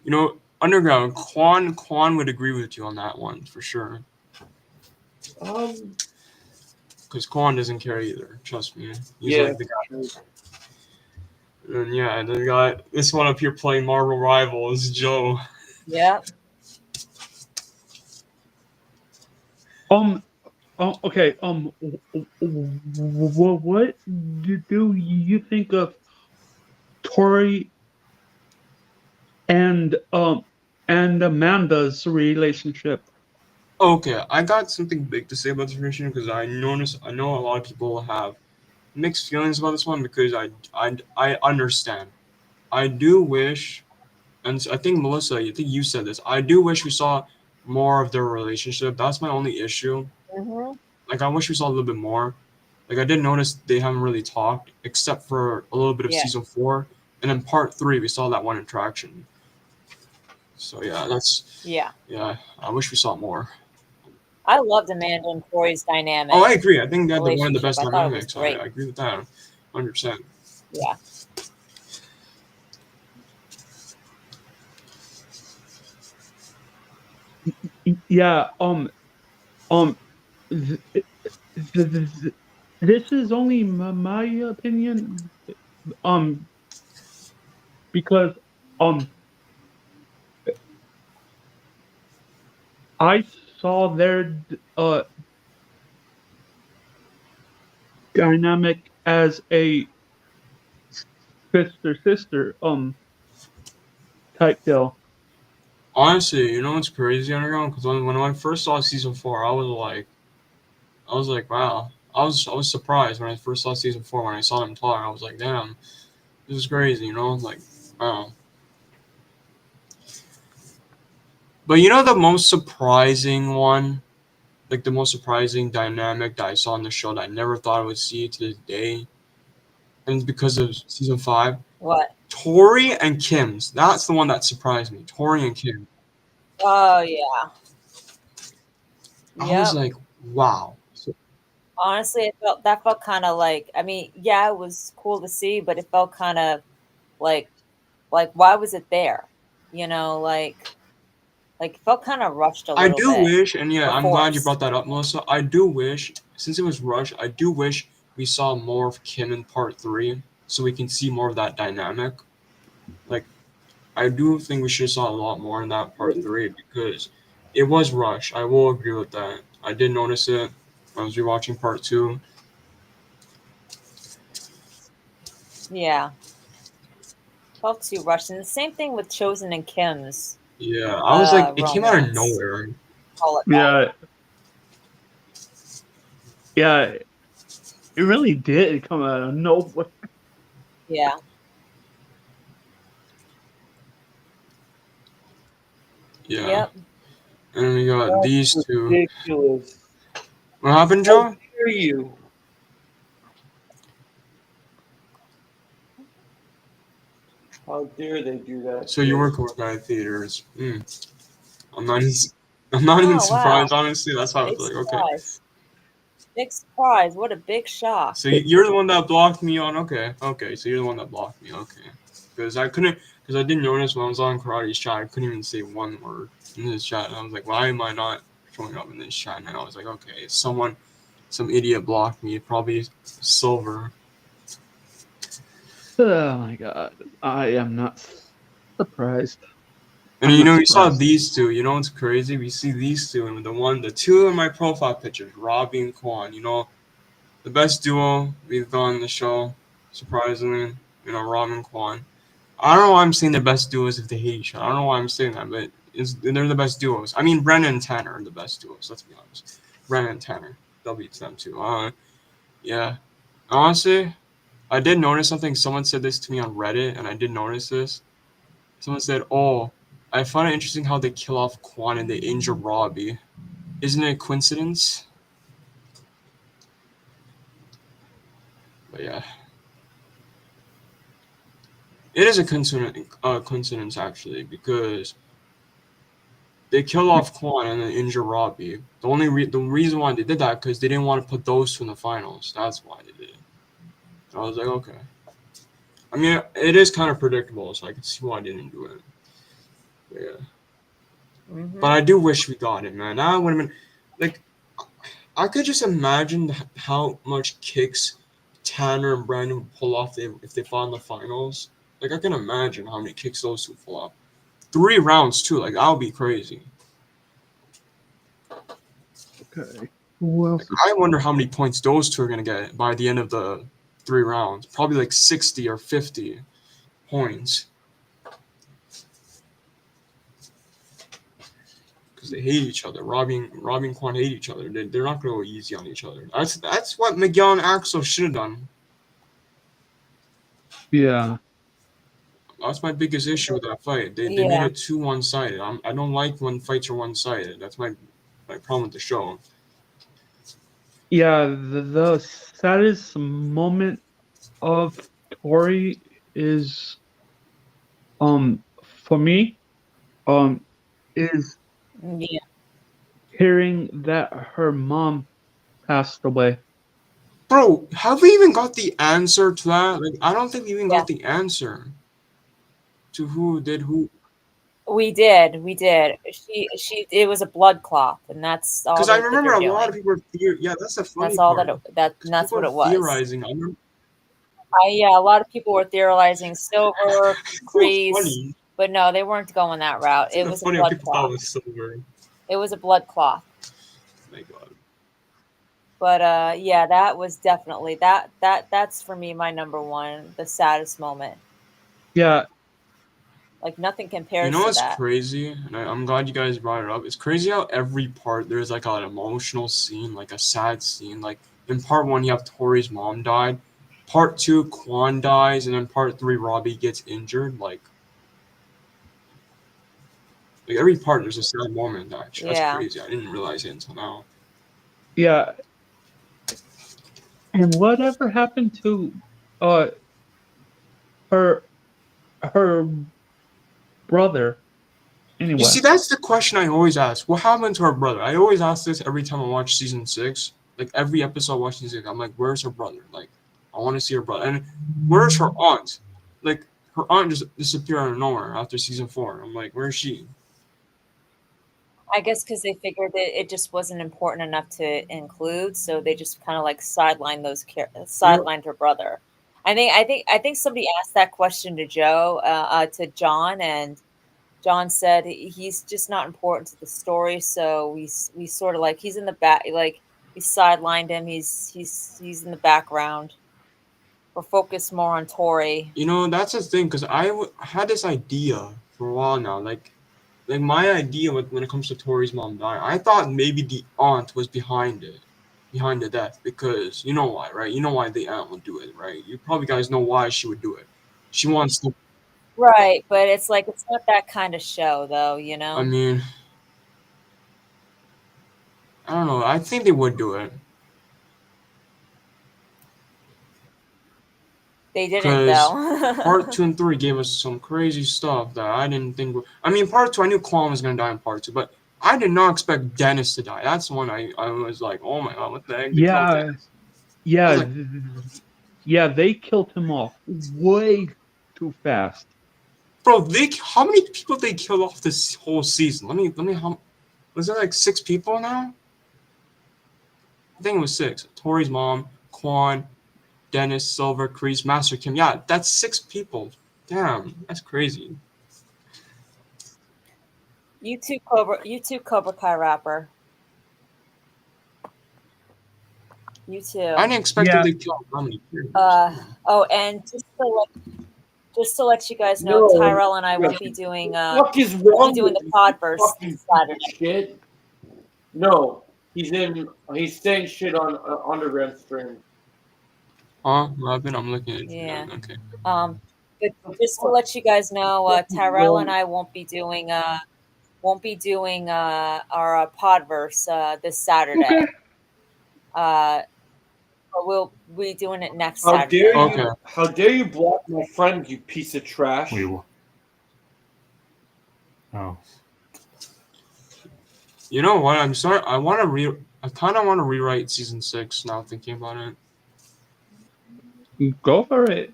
You know, Underground, Quan would agree with you on that one for sure. Um, Because Quan doesn't care either. Trust me. He's Yeah. like the guy. And yeah, and then we got this one up here playing Marvel Rivals, Joe. Yep. Okay. What do you think of Tori and Amanda's relationship? Okay, I got something big to say about this relationship because I know a lot of people have mixed feelings about this one because I understand. I do wish, and I think Melissa, I think you said this. I do wish we saw more of their relationship. That's my only issue. Hmm. Like I wish we saw a little bit more. Like I did notice they haven't really talked except for a little bit of Yeah. season 4, and in part 3 we saw that one interaction. So yeah, Yeah. I wish we saw more. I loved Amanda and Corey's dynamic. Oh, I agree. I think they had one of the relationship. best I thought it was dynamics. I great. agree with that, 100%. Yeah. Yeah. Th- this is only my opinion. Um, because um, I saw their dynamic as a sister type deal. Honestly, you know what's crazy, Underground? Because when I first saw season 4, I was like, wow. I was surprised when I first saw season 4. When I saw them talk, I was like, damn, this is crazy. You know, like, wow. But you know the most surprising one, like the most surprising dynamic that I saw in the show that I never thought I would see to this day, and it's because of season 5. What? Tori and Kim's. That's the one that surprised me. Tori and Kim. Oh yeah. I was Yep. like, wow. So, Honestly, that felt kind of like. I mean, yeah, it was cool to see, but it felt kind of like why was it there? You know, it felt kind of rushed a I little do bit wish, and yeah, or I'm glad you forced. brought that up, Melissa. I do wish, since it was rushed, I do wish we saw more of Kim in part 3, so we can see more of that dynamic. Like, I do think we should have saw a lot more in that part 3 because it was rushed. I will agree with that. I did notice it when I was rewatching part 2. Yeah, felt too rushed. And the same thing with Chosen and Kim's Yeah, I was like, it came out of romance. nowhere. Call it that. Yeah, yeah, it really did come out of nowhere. Yeah. Yeah. Yep. And then we got these That's two. ridiculous. What happened, How Joe? dare you? How dare they do that? So you work with guy theaters. I'm not even, I'm not even Oh wow. surprised, honestly. That's why I was Big like, okay. surprise. Big surprise. What a big shock. So you're the one that blocked me on. Okay. So you're the one that blocked me. Okay. Because I didn't notice when I was on Karate's chat. I couldn't even say one word in this chat, and I was like, why am I not showing up in this chat? And I was like, okay, some idiot blocked me. Probably Silver. Oh my god, I am not surprised. And I'm you not know, we saw surprised. these two. You know what's crazy? We see these two, and the two in my profile pictures, Robbie and Quan. You know, the best duo we've done in the show, surprisingly. You know, Rob and Quan. I don't know why I'm saying the best duos if they hate each other. I don't know why I'm saying that, but they're the best duos. I mean, Brennan and Tanner are the best duos. Let's be honest. Brennan and Tanner, W to them too. Yeah. Honestly, I did notice something. Someone said this to me on Reddit, and I did notice this. Someone said, "Oh, I find it interesting how they kill off Quan and they injure Robbie. Isn't it a coincidence?" But yeah, it is a coincidence actually because they kill off Quan and then injure Robbie. The reason why they did that because they didn't want to put those two in the finals. That's why they did it. I was like, okay. I mean, it is kind of predictable, so I can see why I didn't do it. But yeah, Mm-hmm. but I do wish we got it, man. That would have been like I could just imagine how much kicks Tanner and Brandon would pull off if they fought in the finals. Like I can imagine how many kicks those two pull off. 3 rounds too. Like that would be crazy. Okay, who else? I wonder how many points those two are gonna get by the end of the 3 rounds. Probably like 60 or 50 points. Because they hate each other. Robbie and Quan hate each other. They're not gonna go easy on each other. That's what Miguel and Axel should have done. Yeah, That's my biggest issue with that fight. They made Yeah. it too one sided. I don't like when fights are one sided. That's my problem with the show. Yeah, the saddest moment of Tori is for me is Yeah, hearing that her mom passed away. Bro, have we even got the answer to that? Like, I don't think we even yeah, got the answer to who did who. we did, we did. It was a blood clot, and that's all Because I that remember they're a lot of doing. people were yeah, that's the funny That's all that part. Because that's people what are it was. theorizing. I remember, Yeah, a lot of people were theorizing silver, it's so crease, funny. but no, they weren't going that route. It's It so was a funny how blood people thought it cloth. was silver. It was a blood cloth. My God. But yeah, that was definitely that's for me my number one, the saddest moment. Yeah, Like nothing You compares know to what's that. crazy? And I'm glad you guys brought it up. It's crazy how every part there's like an emotional scene, like a sad scene. Like in part one, you have Tori's mom died. Part two, Quan dies, and then part three, Robbie gets injured. Like every part, there's a sad moment. Actually, that's Yeah. crazy. I didn't realize it until now. yeah. And whatever happened to uh her her brother You anyway? see, that's the question I always ask. What happened to her brother? I always ask this every time I watch season six. Like every episode I watch season six, I'm like, where's her brother? Like, I want to see her brother. And where's her aunt? Like, her aunt just disappeared out of nowhere after season four. I'm like, where is she? I guess because they figured that it just wasn't important enough to include, so they just kind of like You know, sidelined her brother. I think somebody asked that question to to John, and John said he's just not important to the story. So we sort of like he's in the back, like we sidelined him. He's in the background. We're focused more on Tori. that's the thing, because had this idea for a while now. Like my idea when it comes to Tori's mom dying, I thought maybe the aunt was behind it, behind the death, because you know why, right? You know why the aunt would do it, right? You probably guys know why she would do it. She wants to. Right, but it's like it's not that kind of show, though. I mean, I don't know. I think they would do it They didn't because part though. two and three gave us some crazy stuff that I didn't think. I mean, part two, I knew Kwon was gonna die in part two, but I did not expect Dennis to die. That's one I was like, oh my god, what the heck? They killed Yeah, Dennis. I yeah, was like, yeah. They killed him off way too fast. bro, how many people they killed off this whole season? Let me how was it like 6 people now? I think it was six. Tori's mom, Kwon, Dennis, Silver, Kreese, Master Kim. Yeah, that's 6 people. Damn, that's crazy. You too, Cobra Kai rapper. You I too. didn't expect them Yeah, to kill how many characters. Oh, and just to let you guys know, No, Tyrell and I what won't be doing the fuck is won't be wrong doing with the you? You Podverse fucking this piece of Saturday. shit. No, he's saying shit on underground stream. Huh? Robin, I'm looking at you. Yeah. Okay. But What the just to fuck? let you guys know, What is Tyrell and wrong? I won't be doing our Podverse this okay. Saturday. Uh, but we'll be doing it next How dare Saturday. Okay. you? How dare you block my friend? You piece of Wait, trash. what? Oh, You know what? I'm sorry. I kind of want to rewrite season six now. Thinking about it. Go for it.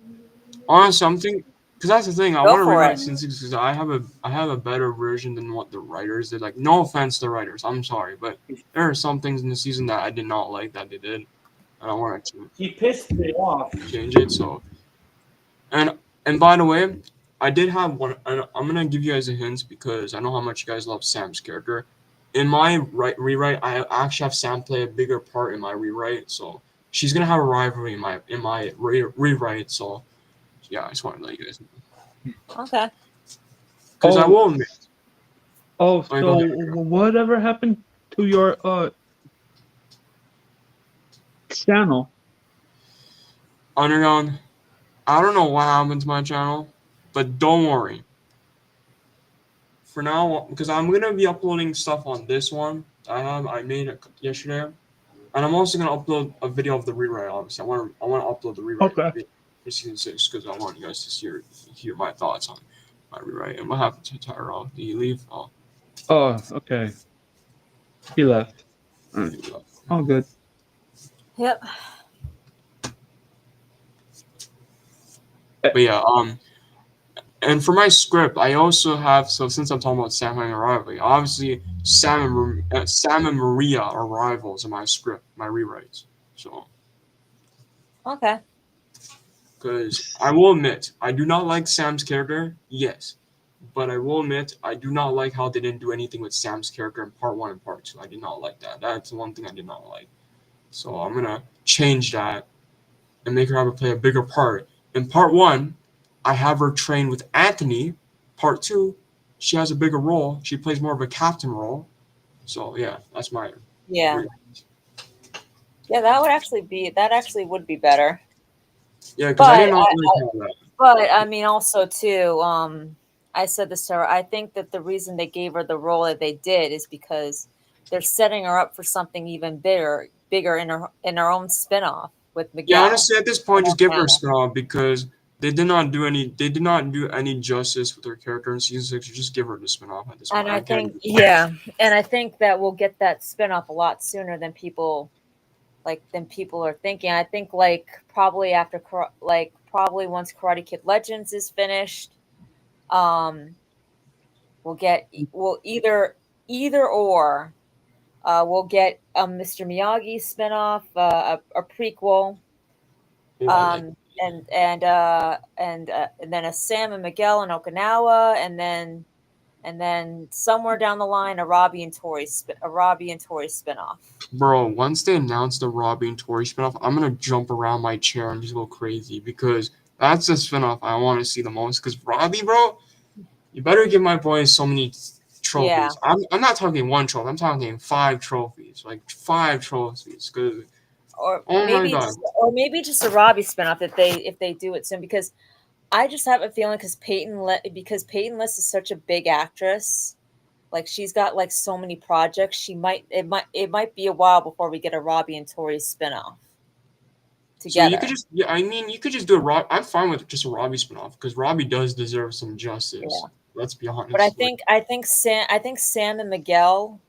Honestly, because that's the thing. I Go want to for rewrite it. season six because I have a better version than what the writers did. Like, no offense to the writers. I'm sorry, but there are some things in the season that I did not like that they did, and I wanted to He pissed me off. change it. So, and and by the way, I did have one. And I'm gonna give you guys a hint because I know how much you guys love Sam's character. In my rewrite, I actually have Sam play a bigger part in my rewrite. So she's gonna have a rivalry in my rewrite. So yeah, I just wanted to let you guys know. Okay. Because I Oh, will admit. oh. Oh, go So ahead. whatever happened to your channel? Underground. I don't know what happened to my channel, but don't worry. For now, because I'm gonna be uploading stuff on this one I made it yesterday. And I'm also gonna upload a video of the rewrite. Obviously, I want to upload the rewrite Okay. for season 6 because I want you guys to hear my thoughts on my rewrite. And what happened to Tyrell? Did you leave? Oh, Oh, okay. He left. All right. he left. All good. Yep. But yeah, and for my script, I also have, so since I'm talking about Sam having a rivalry, obviously Sam and Maria are rivals in my script, my rewrites. So, Okay. because I will admit, I do not like Sam's character, yes, but I will admit I do not like how they didn't do anything with Sam's character in part 1 and part 2. I did not like that. That's one thing I did not like. So I'm gonna change that and make her have to play a bigger part. In part 1, I have her train with Anthony. Part 2, she has a bigger role. She plays more of a captain role. So yeah, that's my Yeah. Yeah, that actually would be better. yeah, because I But did not like how that. But I mean, also too, I said this to her. I think that the reason they gave her the role that they did is because they're setting her up for something even bigger in her own spinoff with Yeah, Miguel. honestly, at this point, just give her a Okay. spin-off because they did not do any justice with her character in season 6. You just give her the spin-off at this point. And I think, yeah, and I think that we'll get that spinoff a lot sooner than people are thinking. I think probably probably once Karate Kid Legends is finished, we'll either or. We'll get a Mr. Miyagi spinoff, a prequel, and then a Sam and Miguel in Okinawa, and then somewhere down the line a Robbie and Tori spinoff. Bro, once they announce the Robbie and Tori spinoff, I'm gonna jump around my chair and just go crazy because that's the spinoff I want to see the most. Because Robbie, bro, you better give my boy so many trophies. Yeah. I'm not talking 1 trophy. I'm talking 5 trophies, like 5 trophies. Cause Or oh my maybe god, just a Robbie spinoff if they do it soon, because I just have a feeling because Peyton List is such a big actress, like she's got so many projects. It might be a while before we get a Robbie and Tori spinoff together. So you could just you could just do a Rob. I'm fine with just a Robbie spinoff because Robbie does deserve some justice. Yeah. Let's be honest. But I think Sam and Miguel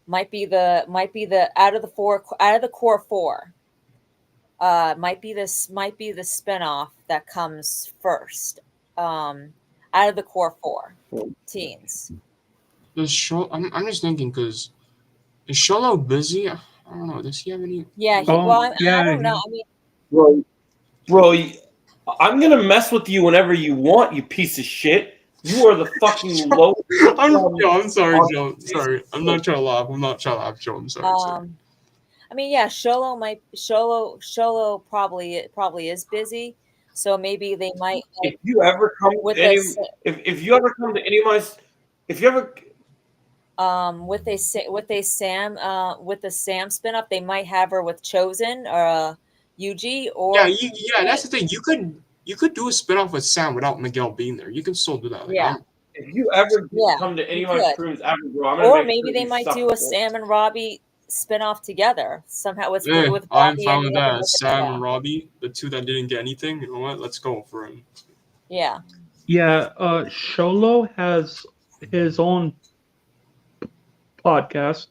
might be the out of the core 4. Might be the spinoff that comes first. Out of the core 4 teens. The show. I'm just thinking because is Sholo busy? I don't know. Does he have any? Yeah. I don't know. I mean, Bro, I'm gonna mess with you whenever you want, you piece of shit. You are the fucking low. I'm sorry, Joe. Sorry, I'm not trying to laugh. I'm not trying to laugh, Joe. I'm sorry. I mean, yeah, Sholo probably is busy, so maybe they might. If you ever come with to any, this, if you ever come to any of my, if you ever, with the Sam spinoff, they might have her with Chosen or Yuji or That's the thing. You could do a spinoff with Sam without Miguel being there. You can still do that. Like, yeah. If you ever come to any of my streams ever, bro, I'm gonna or make maybe sure they you might suck, do a bro. Sam and Robbie spinoff together somehow with I'm Robbie fine and with that. Sam and Robbie, the two that didn't get anything. You know what? Let's go for him. Yeah. Yeah, Sholo has his own podcast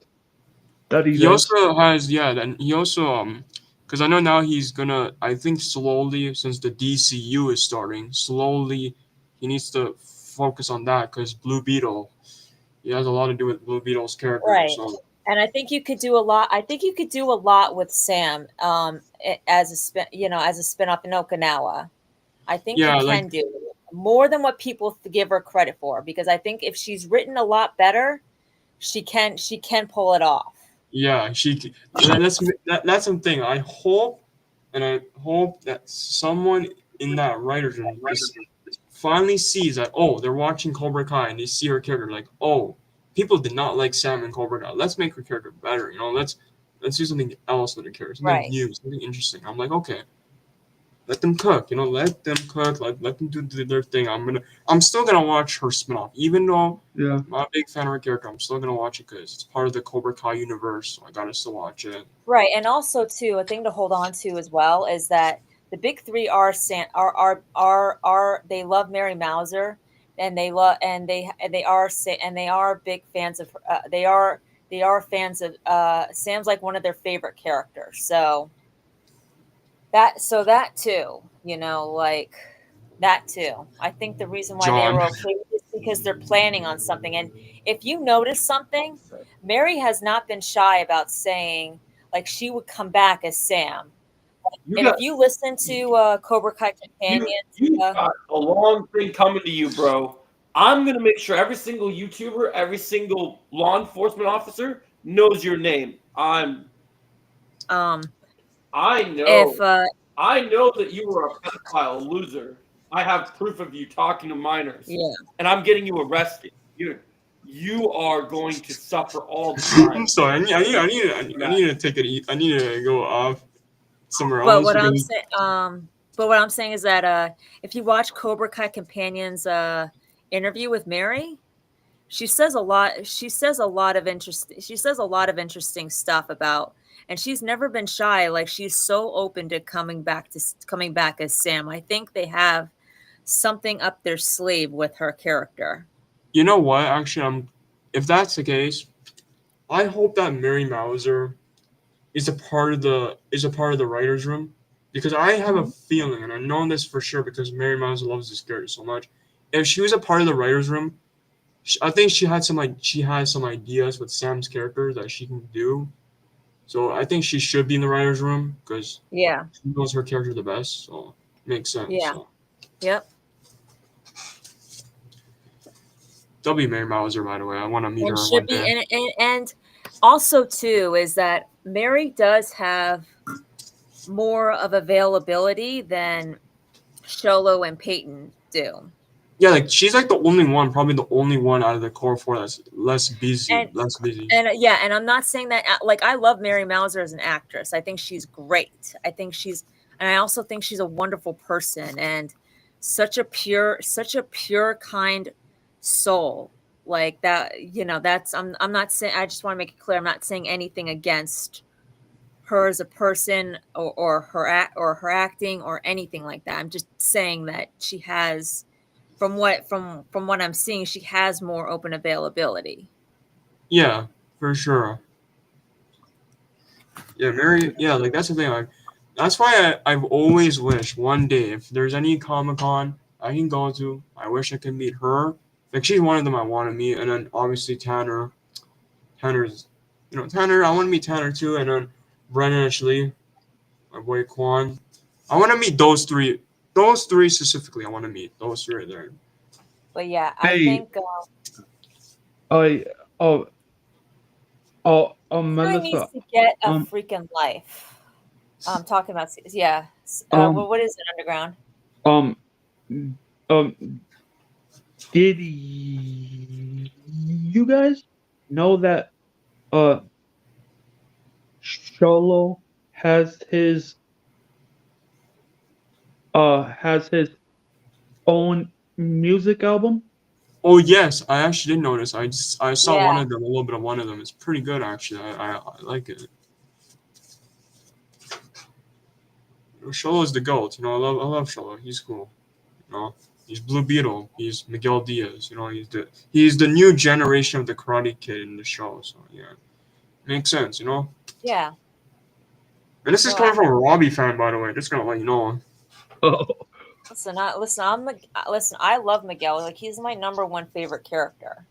that he does. Also has then he also because I know now he's gonna, I think slowly, since the DCU is starting, slowly he needs to focus on that because Blue Beetle, he has a lot to do with Blue Beetle's character. Right. So And I think you could do a lot. I think you could do a lot with Sam, as a spinoff in Okinawa. I think you can do more than what people give her credit for, because I think if she's written a lot better, she can pull it off. Yeah, that's something. I hope that someone in that writer's room finally sees that, oh, they're watching Cobra Kai and they see her character like, oh, people did not like Sam in Cobra Kai. Let's make her character better. Let's do something else with her character, something new, something interesting. I'm like, okay. let them cook. Let them cook. Let them do their thing. I'm still gonna watch her spinoff, even though Yeah. I'm not a big fan of her character. I'm still gonna watch it because it's part of the Cobra Kai universe. So I gotta still watch it. Right, and also too, a thing to hold on to as well is that the big three are they love Mary Mauser, and they are big fans of they are fans of Sam's like one of their favorite characters. That too, like that too. I think the reason why they John. were okay with this is because they're planning on something. And if you notice something, Mary has not been shy about saying like she would come back as Sam. You And if got you listen to Cobra Kai Companions, you got a long thing coming to you, bro. I'm gonna make sure every single YouTuber, every single law enforcement officer knows your name. um, I if know. I know that you were a pedophile loser. I have proof of you talking to minors, yeah, and I'm getting you arrested. You are going to suffer all the I'm time. sorry. I need to take it. I need to go off somewhere but else what I'm because saying, but what I'm saying is that if you watch Cobra Kai Companions interview with Mary, she says a lot. She says a lot of interesting stuff about, and she's never been shy. Like she's so open to coming back as Sam. I think they have something up their sleeve with her character. you know what? Actually, if that's the case, I hope that Mary Mauser is a part of the writers' room because I have a feeling, and I know this for sure because Mary Mauser loves this character so much. If she was a part of the writers' room, I think she has some ideas with Sam's character that she can do. So I think she should be in the writers' room because Yeah, she knows her character the best. So makes sense. yeah, So yep. W Mary Mauser, by the way, I want to meet And her should one be day. and also too is that Mary does have more of availability than Sholo and Peyton do. Yeah, like she's like the only one, probably the only one out of the core four that's less busy, And less busy. yeah, and I'm not saying that like I love Mary Mauser as an actress. I think she's great. And I also think she's a wonderful person and such a pure kind soul. Like that, that's I'm not saying I just want to make it clear I'm not saying anything against her as a person or her acting or anything like that. I'm just saying that she has from what I'm seeing, she has more open availability. Yeah, for sure. Yeah, Mary. Yeah, like that's the thing. Like that's why I've always wished one day if there's any Comic Con I can go to, I wish I could meet her. Like she's one of them I want to meet, and then obviously Tanner. Tanner's, Tanner. I want to meet Tanner too, and then Brennan Ashley, my boy Quan. I want to meet those three. Those three specifically, I want to meet those three right there. But yeah, I Hey, think I oh Troy needs Melissa. to get a Um freaking life. I'm talking about yeah. um What is it, Underground? um did you guys know that uh Sholo has his own music album? Oh yes, I actually did notice. I saw one Yeah, of them, a little bit of one of them. It's pretty good actually. I like it. Sholo's the goat. I love Sholo. He's cool. You know, he's Blue Beetle. He's Miguel Diaz. He's the new generation of the Karate Kid in the show. So yeah, makes sense. yeah. And this is No, coming from a Robbie fan, by the way. Just gonna let you know. Oh, listen. I love Miguel. Like he's my number one favorite character.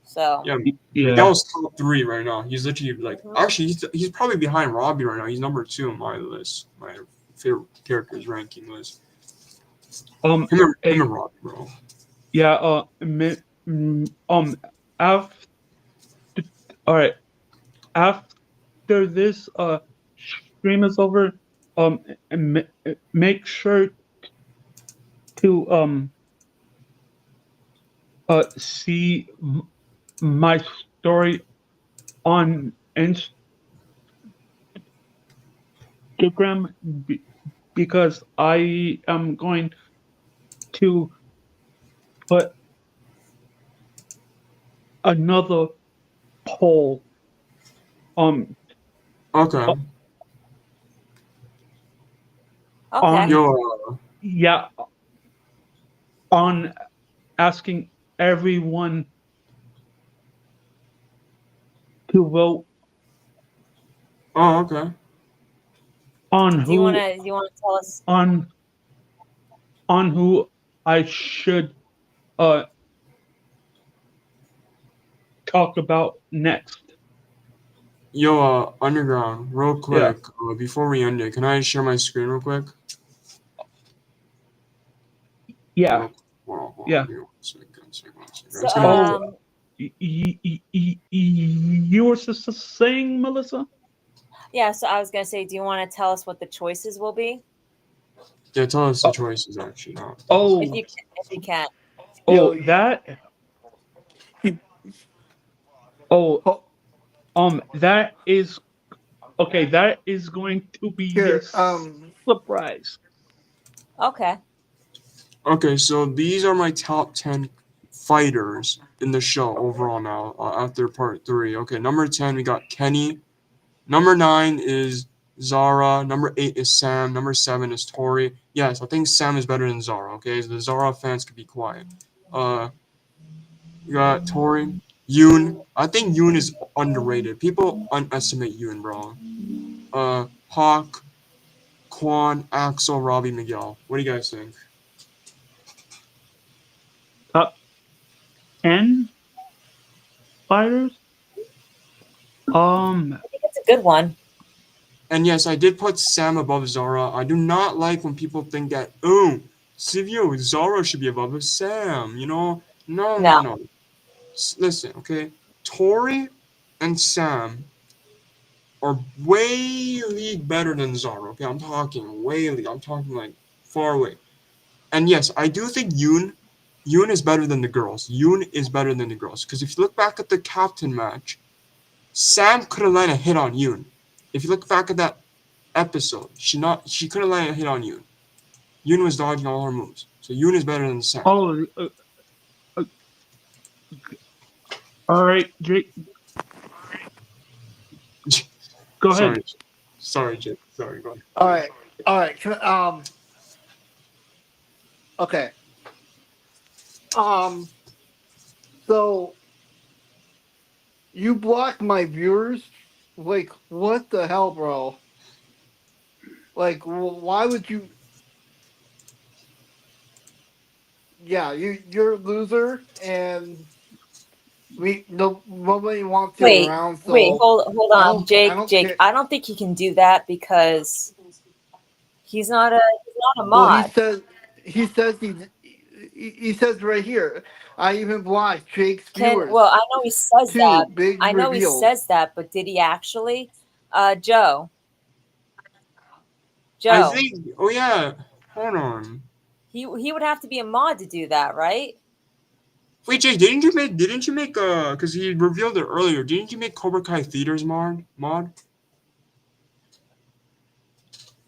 So Yeah, yeah. Miguel's top three right now. He's literally like mhm. actually he's probably behind Robbie right now. He's number two on my list, my favorite characters ranking list. Him Hey, and Robbie, bro. yeah. After all right. After this stream is over, make sure to see my story on Instagram because I am going to put another poll um Okay. Okay. on Yo, yeah on asking everyone to vote oh, okay. on Do you want who to tell us? on on who I should uh talk about next. Yo, Underground, real Yeah. quick, before we end it, can I share my screen real quick? Yeah. Real, hold on, Yeah. give me 1 second. So It's gonna be Oh, you were saying, Melissa? yeah. So I was gonna say, do you want to tell us what the choices will be, yeah. Tell us the Oh, choices actually. Not. if oh, you can, if you can? Yo, that. he, Oh, ho- that is okay. That is going to be a here, surprise. Okay. Okay, so these are my top 10 fighters in the show overall now, after part 3. Okay, number 10, we got Kenny. Number 9 is Zara. Number 8 is Sam. Number 7 is Tori. Yes, I think Sam is better than Zara, okay? The Zara fans could be quiet. Uh, we got Tori. Yoon. I think Yoon is underrated. People underestimate Yoon, bro. Hawk, Quan, Axel, Robbie, Miguel. What do you guys think? Top 10 fighters. I think it's a good one. And yes, I did put Sam above Zara. I do not like when people think that, oh, Silvio, Zara should be above Sam, you know? No, no, No. no. Listen, okay? Tori and Sam are way league better than Zara, okay? I'm talking way league. I'm talking like far away. And yes, I do think Yoon is better than the girls. Yoon is better than the girls. Because if you look back at the captain match, Sam could have landed a hit on Yoon. If you look back at that episode, she could have landed a hit on Yoon. Yoon was dodging all her moves. So Yoon is better than Sam. Oh, uh, all right, Jake. Go ahead. sorry. Sorry, Jake. Sorry, go ahead. all right, all right. Okay. Um, so you blocked my viewers. Like, what the hell, bro? Like, why would you? Yeah, you're a loser, and nobody wants you Wait, around. wait, So hold on, I Jake. don't Jake, care. I don't think he can do that because he's not a Well, mod. he says right here. I even blocked Jake's viewers. I know he says that. Two big I know he reveal. says that, but did he actually? Joe, I Joe, think. Oh yeah. Hold on. he would have to be a mod to do that, right? Wait, Jake, didn't you make because he revealed it earlier, didn't you make Cobra Kai Theaters mod?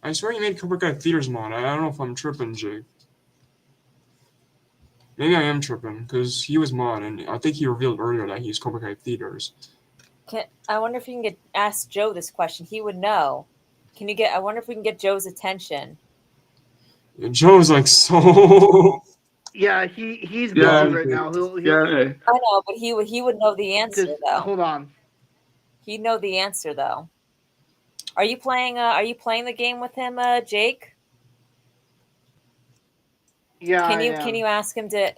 I swear you made Cobra Kai Theaters mod. I don't know if I'm tripping, Jake. Maybe I am tripping, because he was mod, and I think he revealed earlier that he's Cobra Kai Theaters. I wonder if you can ask Joe this question. He would know. I wonder if we can get Joe's attention. And Joe's like so Yeah, he's busy Yeah, right now. He'll yeah. I know, but he would know the answer just though. hold on. He'd know the answer though. Are you playing the game with him, Jake? Yeah, I Can am. you ask him to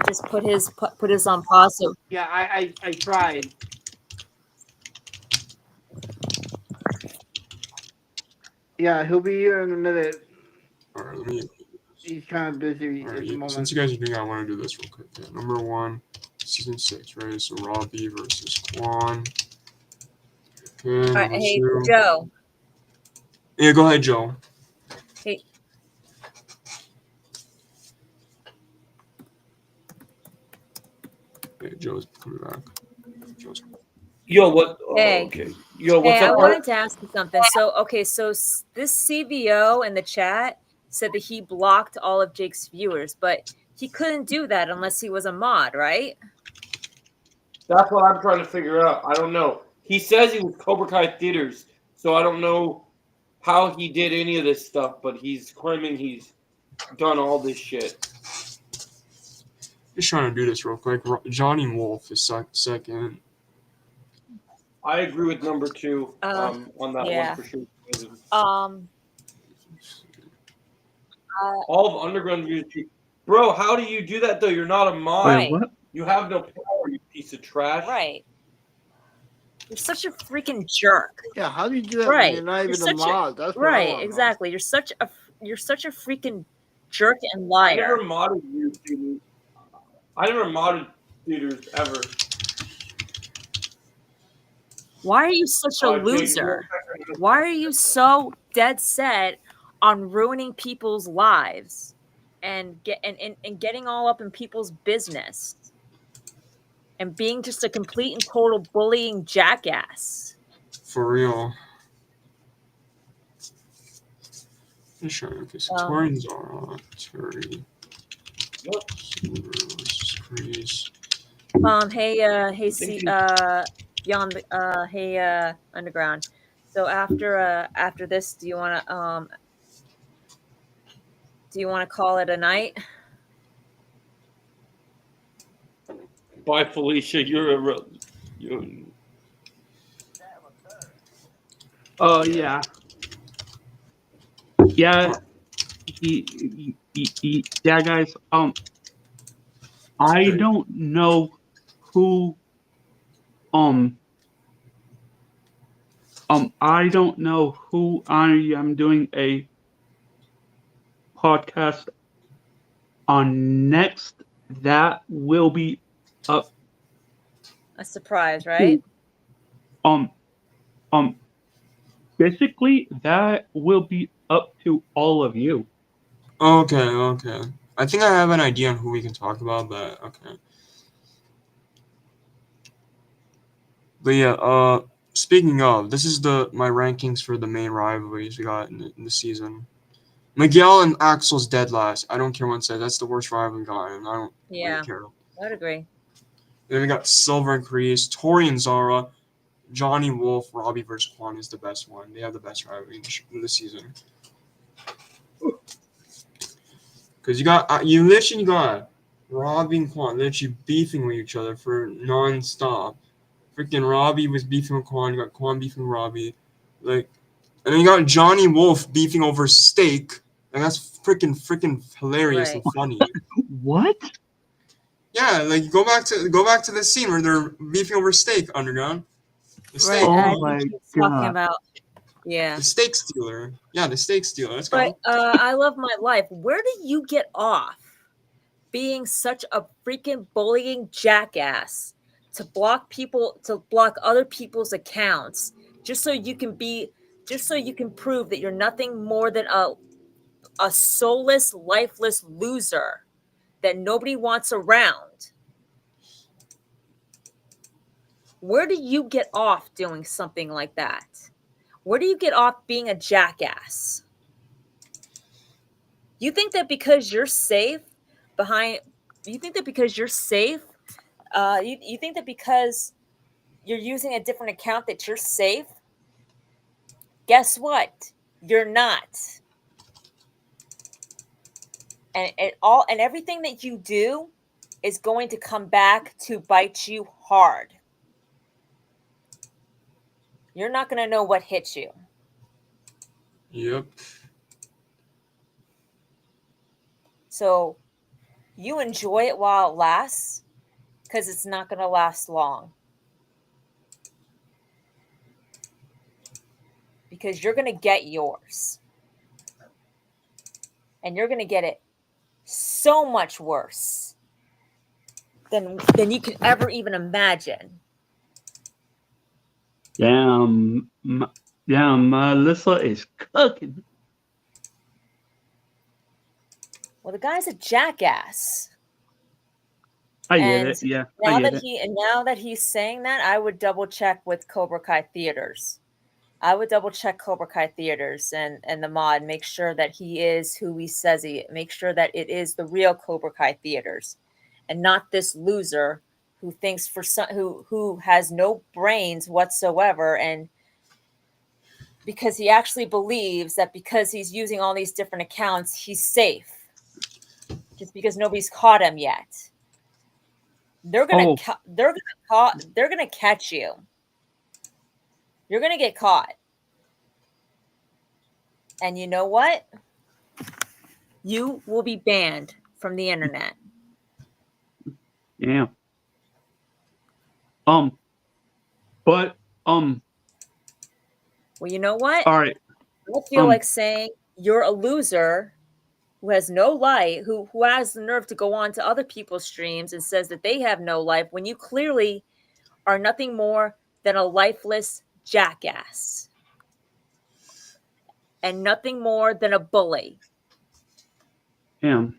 just put his on pause? So, Yeah, I tried. Yeah, he'll be here in a minute. Alright, let me. He's kind of busy Alright, at the since moment. you guys are doing that, I want to do this real quick. Yeah, number 1, season 6, right? So Robbie versus Quan. Okay, all right, number hey 2. Joe. Yeah, go ahead, Joe. Hey, Yeah, Joe's coming back. Joe's Yo, what? Oh, Hey. okay. Yo, Hey, what's I up, wanted Art? to ask you something. So, okay, so this CVO in the chat said that he blocked all of Jake's viewers, but he couldn't do that unless he was a mod, right? That's what I'm trying to figure out. I don't know. He says he was Cobra Kai Theaters, so I don't know how he did any of this stuff, but he's claiming he's done all this shit. Just trying to do this real quick. Johnny Wolf is second. I agree with number 2 on that yeah. one for sure. Um, All of Underground views. Bro, how do you do that though? You're not a mod. Right. Wait, what? You have no power, you piece of trash. right. You're such a freaking jerk. Yeah, how do you do that when Right. you're not You're even a such mod? That's what I right, want to know. exactly. You're such a freaking jerk and I never liar. modded you, Theaters. I never modded Theaters ever. Why are you such a Jake, loser? Why are you so dead set on ruining people's lives and getting all up in people's business and being just a complete and total bullying jackass? For real. Just trying. Okay, so Torians are Tory. What? Silver versus Chris. Beyond Underground. So after this, do you want to call it a night? Bye, Felicia. You're. Oh yeah, yeah. Yeah, guys. I don't know who. I don't know who I am doing a podcast on next. That will be up A surprise, to right? um um basically that will be up to all of you. Okay. I think I have an idea on who we can talk about, but okay. But yeah, speaking of, this is my rankings for the main rivalries we got in the season. Miguel and Axel's dead last. I don't care what it says. That's the worst rivalry we got, and I don't Yeah, really care. I would agree. Then we got Silver and Kreese, Tori and Zara, Johnny Wolf, Robbie versus Quan is the best one. They have the best rivalry in the season. Because you literally got Robbie and Quan literally beefing with each other for non-stop. Freaking Robbie was beefing with Quan. You got Quan beefing with Robbie. And then you got Johnny Wolf beefing over steak. And that's freaking hilarious Right. and funny. What? Yeah, go back to the scene where they're beefing over steak, Underground. The steak. Oh I my think he's talking God. about. Yeah. The steak stealer. Yeah, the steak stealer. Let's But go. I love my life. Where do you get off being such a freaking bullying jackass to block other people's accounts just so you can prove that you're nothing more than a soulless, lifeless loser that nobody wants around? Where do you get off doing something like that? Where do you get off being a jackass? You think that because you're safe you think that because you're safe, you think that because you're using a different account that you're safe? Guess what? You're not. And everything that you do is going to come back to bite you hard. You're not going to know what hit you. Yep. So you enjoy it while it lasts, because it's not going to last long. Because you're going to get yours. And you're going to get it so much worse than you could ever even imagine. Damn, Melissa is cooking. Well, the guy's a jackass. I get And it. Yeah, I now get that it. he's saying that, I would double check with Cobra Kai theaters. I would double check Cobra Kai theaters and the mod, make sure that he is who he says he. Make sure that it is the real Cobra Kai theaters, and not this loser who thinks for some who has no brains whatsoever, and because he actually believes that because he's using all these different accounts, he's safe, just because nobody's caught him yet. They're gonna Oh, they're gonna catch you. You're gonna get caught. And you know what? You will be banned from the internet. yeah. Um, but Well, you know what? all right. I feel like saying you're a loser who has no life, who has the nerve to go on to other people's streams and says that they have no life when you clearly are nothing more than a lifeless jackass and nothing more than a bully. Damn.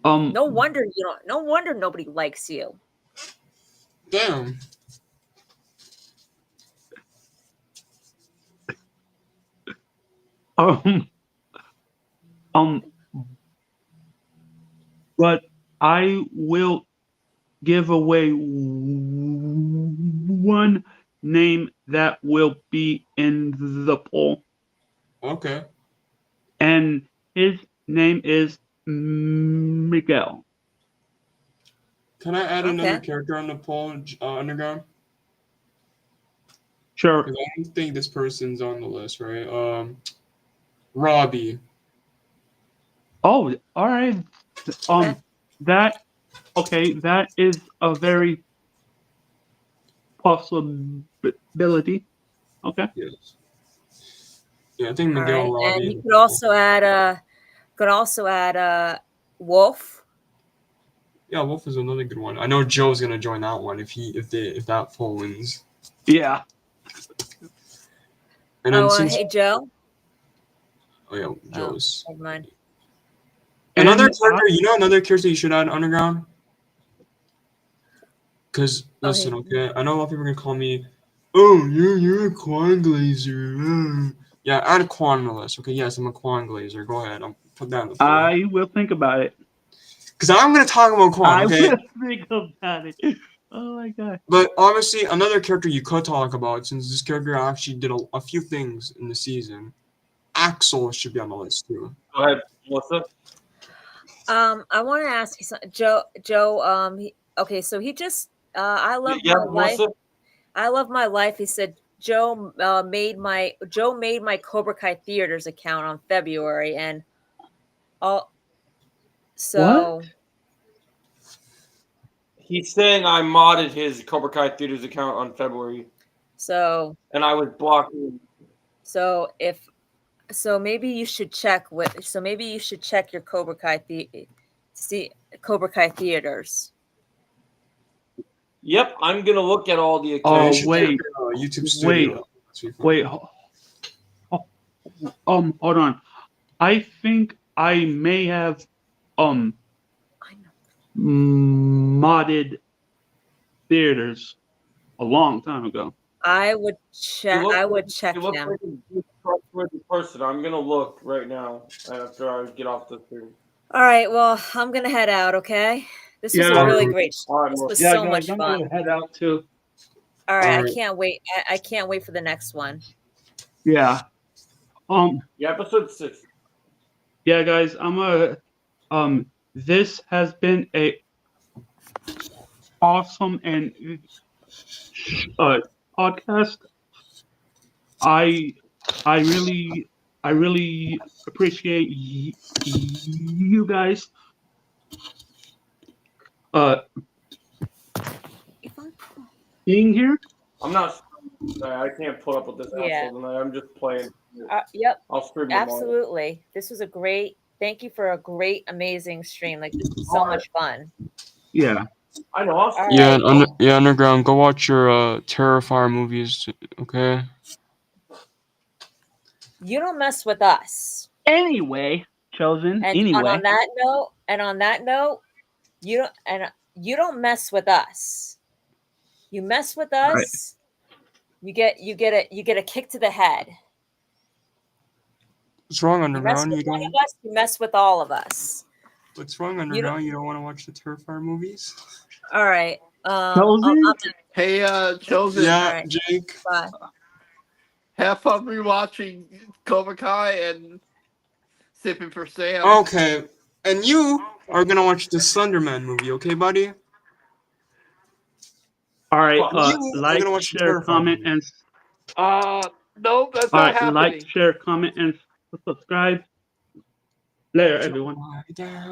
No wonder you don't. No wonder nobody likes you. Damn. Um, um, but I will give away one name that will be in the poll, Okay. and his name is Miguel. Can I add another Okay. character on the poll, Underground? Sure. Because I don't think this person's on the list, right? Robbie. Oh, all right. Okay. That is a very possibility. Okay. Yes. Yeah, I think All Miguel right. And Robbie. you could also add Wolf. Yeah, Wolf is another good one. I know Joe's gonna join that one if that poll wins. Yeah. And then Hey Joe. oh yeah, Joe's. Never mind. Another And character, another character you should add Underground? Because, listen, okay, I know a lot of people are going to call me, oh, you're a Quan Glazer. Yeah, add Quan on the list. Okay, yes, I'm a Quan Glazer. Go ahead. I'll put that in the poll. I will think about it. Because I'm going to talk about Quan, okay? I will think about it. Oh my god. But obviously, another character you could talk about, since this character actually did a few things in the season, Axel should be on the list, too. Go ahead, Melissa. I want to ask you something, Joe. Okay, so he just. I love my life. Melissa? I love my life. He said Joe made my Cobra Kai theaters account on February, and all. So. What? He's saying I modded his Cobra Kai Theaters account on February, So. and I was blocking. So maybe you should check your Cobra Kai Cobra Kai theaters. Yep, I'm gonna look at all the Oh accounts. wait. YouTube Studio. Wait. Hold on. I think I may have modded theaters a long time ago. I would check. I would check You look him. like a trustworthy person. I'm gonna look right now after I get off the screen. All right. Well, I'm gonna head out. Okay. This was a really great. This was so much I'm fun. gonna head out too. All right. All right. I can't wait. I can't wait for the next one. Yeah. Yeah, episode 6. Yeah, guys. This has been a awesome and podcast. I really appreciate you guys. Being here. I'm not. I can't put up with this asshole tonight. I'm just playing. Yep. I'll stream them all. Absolutely. This was a great. Thank you for a great, amazing stream. Like this was so much fun. Yeah. I know. I'll stream Yeah, them. Underground. Go watch your Terrifier movies, okay? You don't mess with us. Anyway. Chosen. And Anyway. on that note, you don't mess with us. You mess with us, you get a kick to the head. What's wrong, You mess Underground? with You one of don't. us, you mess with all of us. What's wrong, Underground? You don't want to watch the Terrifier movies? All right. Chosen? Hey, Chosen, Yeah, Alright. Jake. Bye. have fun rewatching Cobra Kai and Sipping for Sam. Okay, and you are gonna watch the Slenderman movie, okay, buddy? All right. You are Like, gonna watch the share, Terrifier comment, movie. and No, that's all not right. happening. Like, share, comment, and subscribe. Later, everyone. Lie down.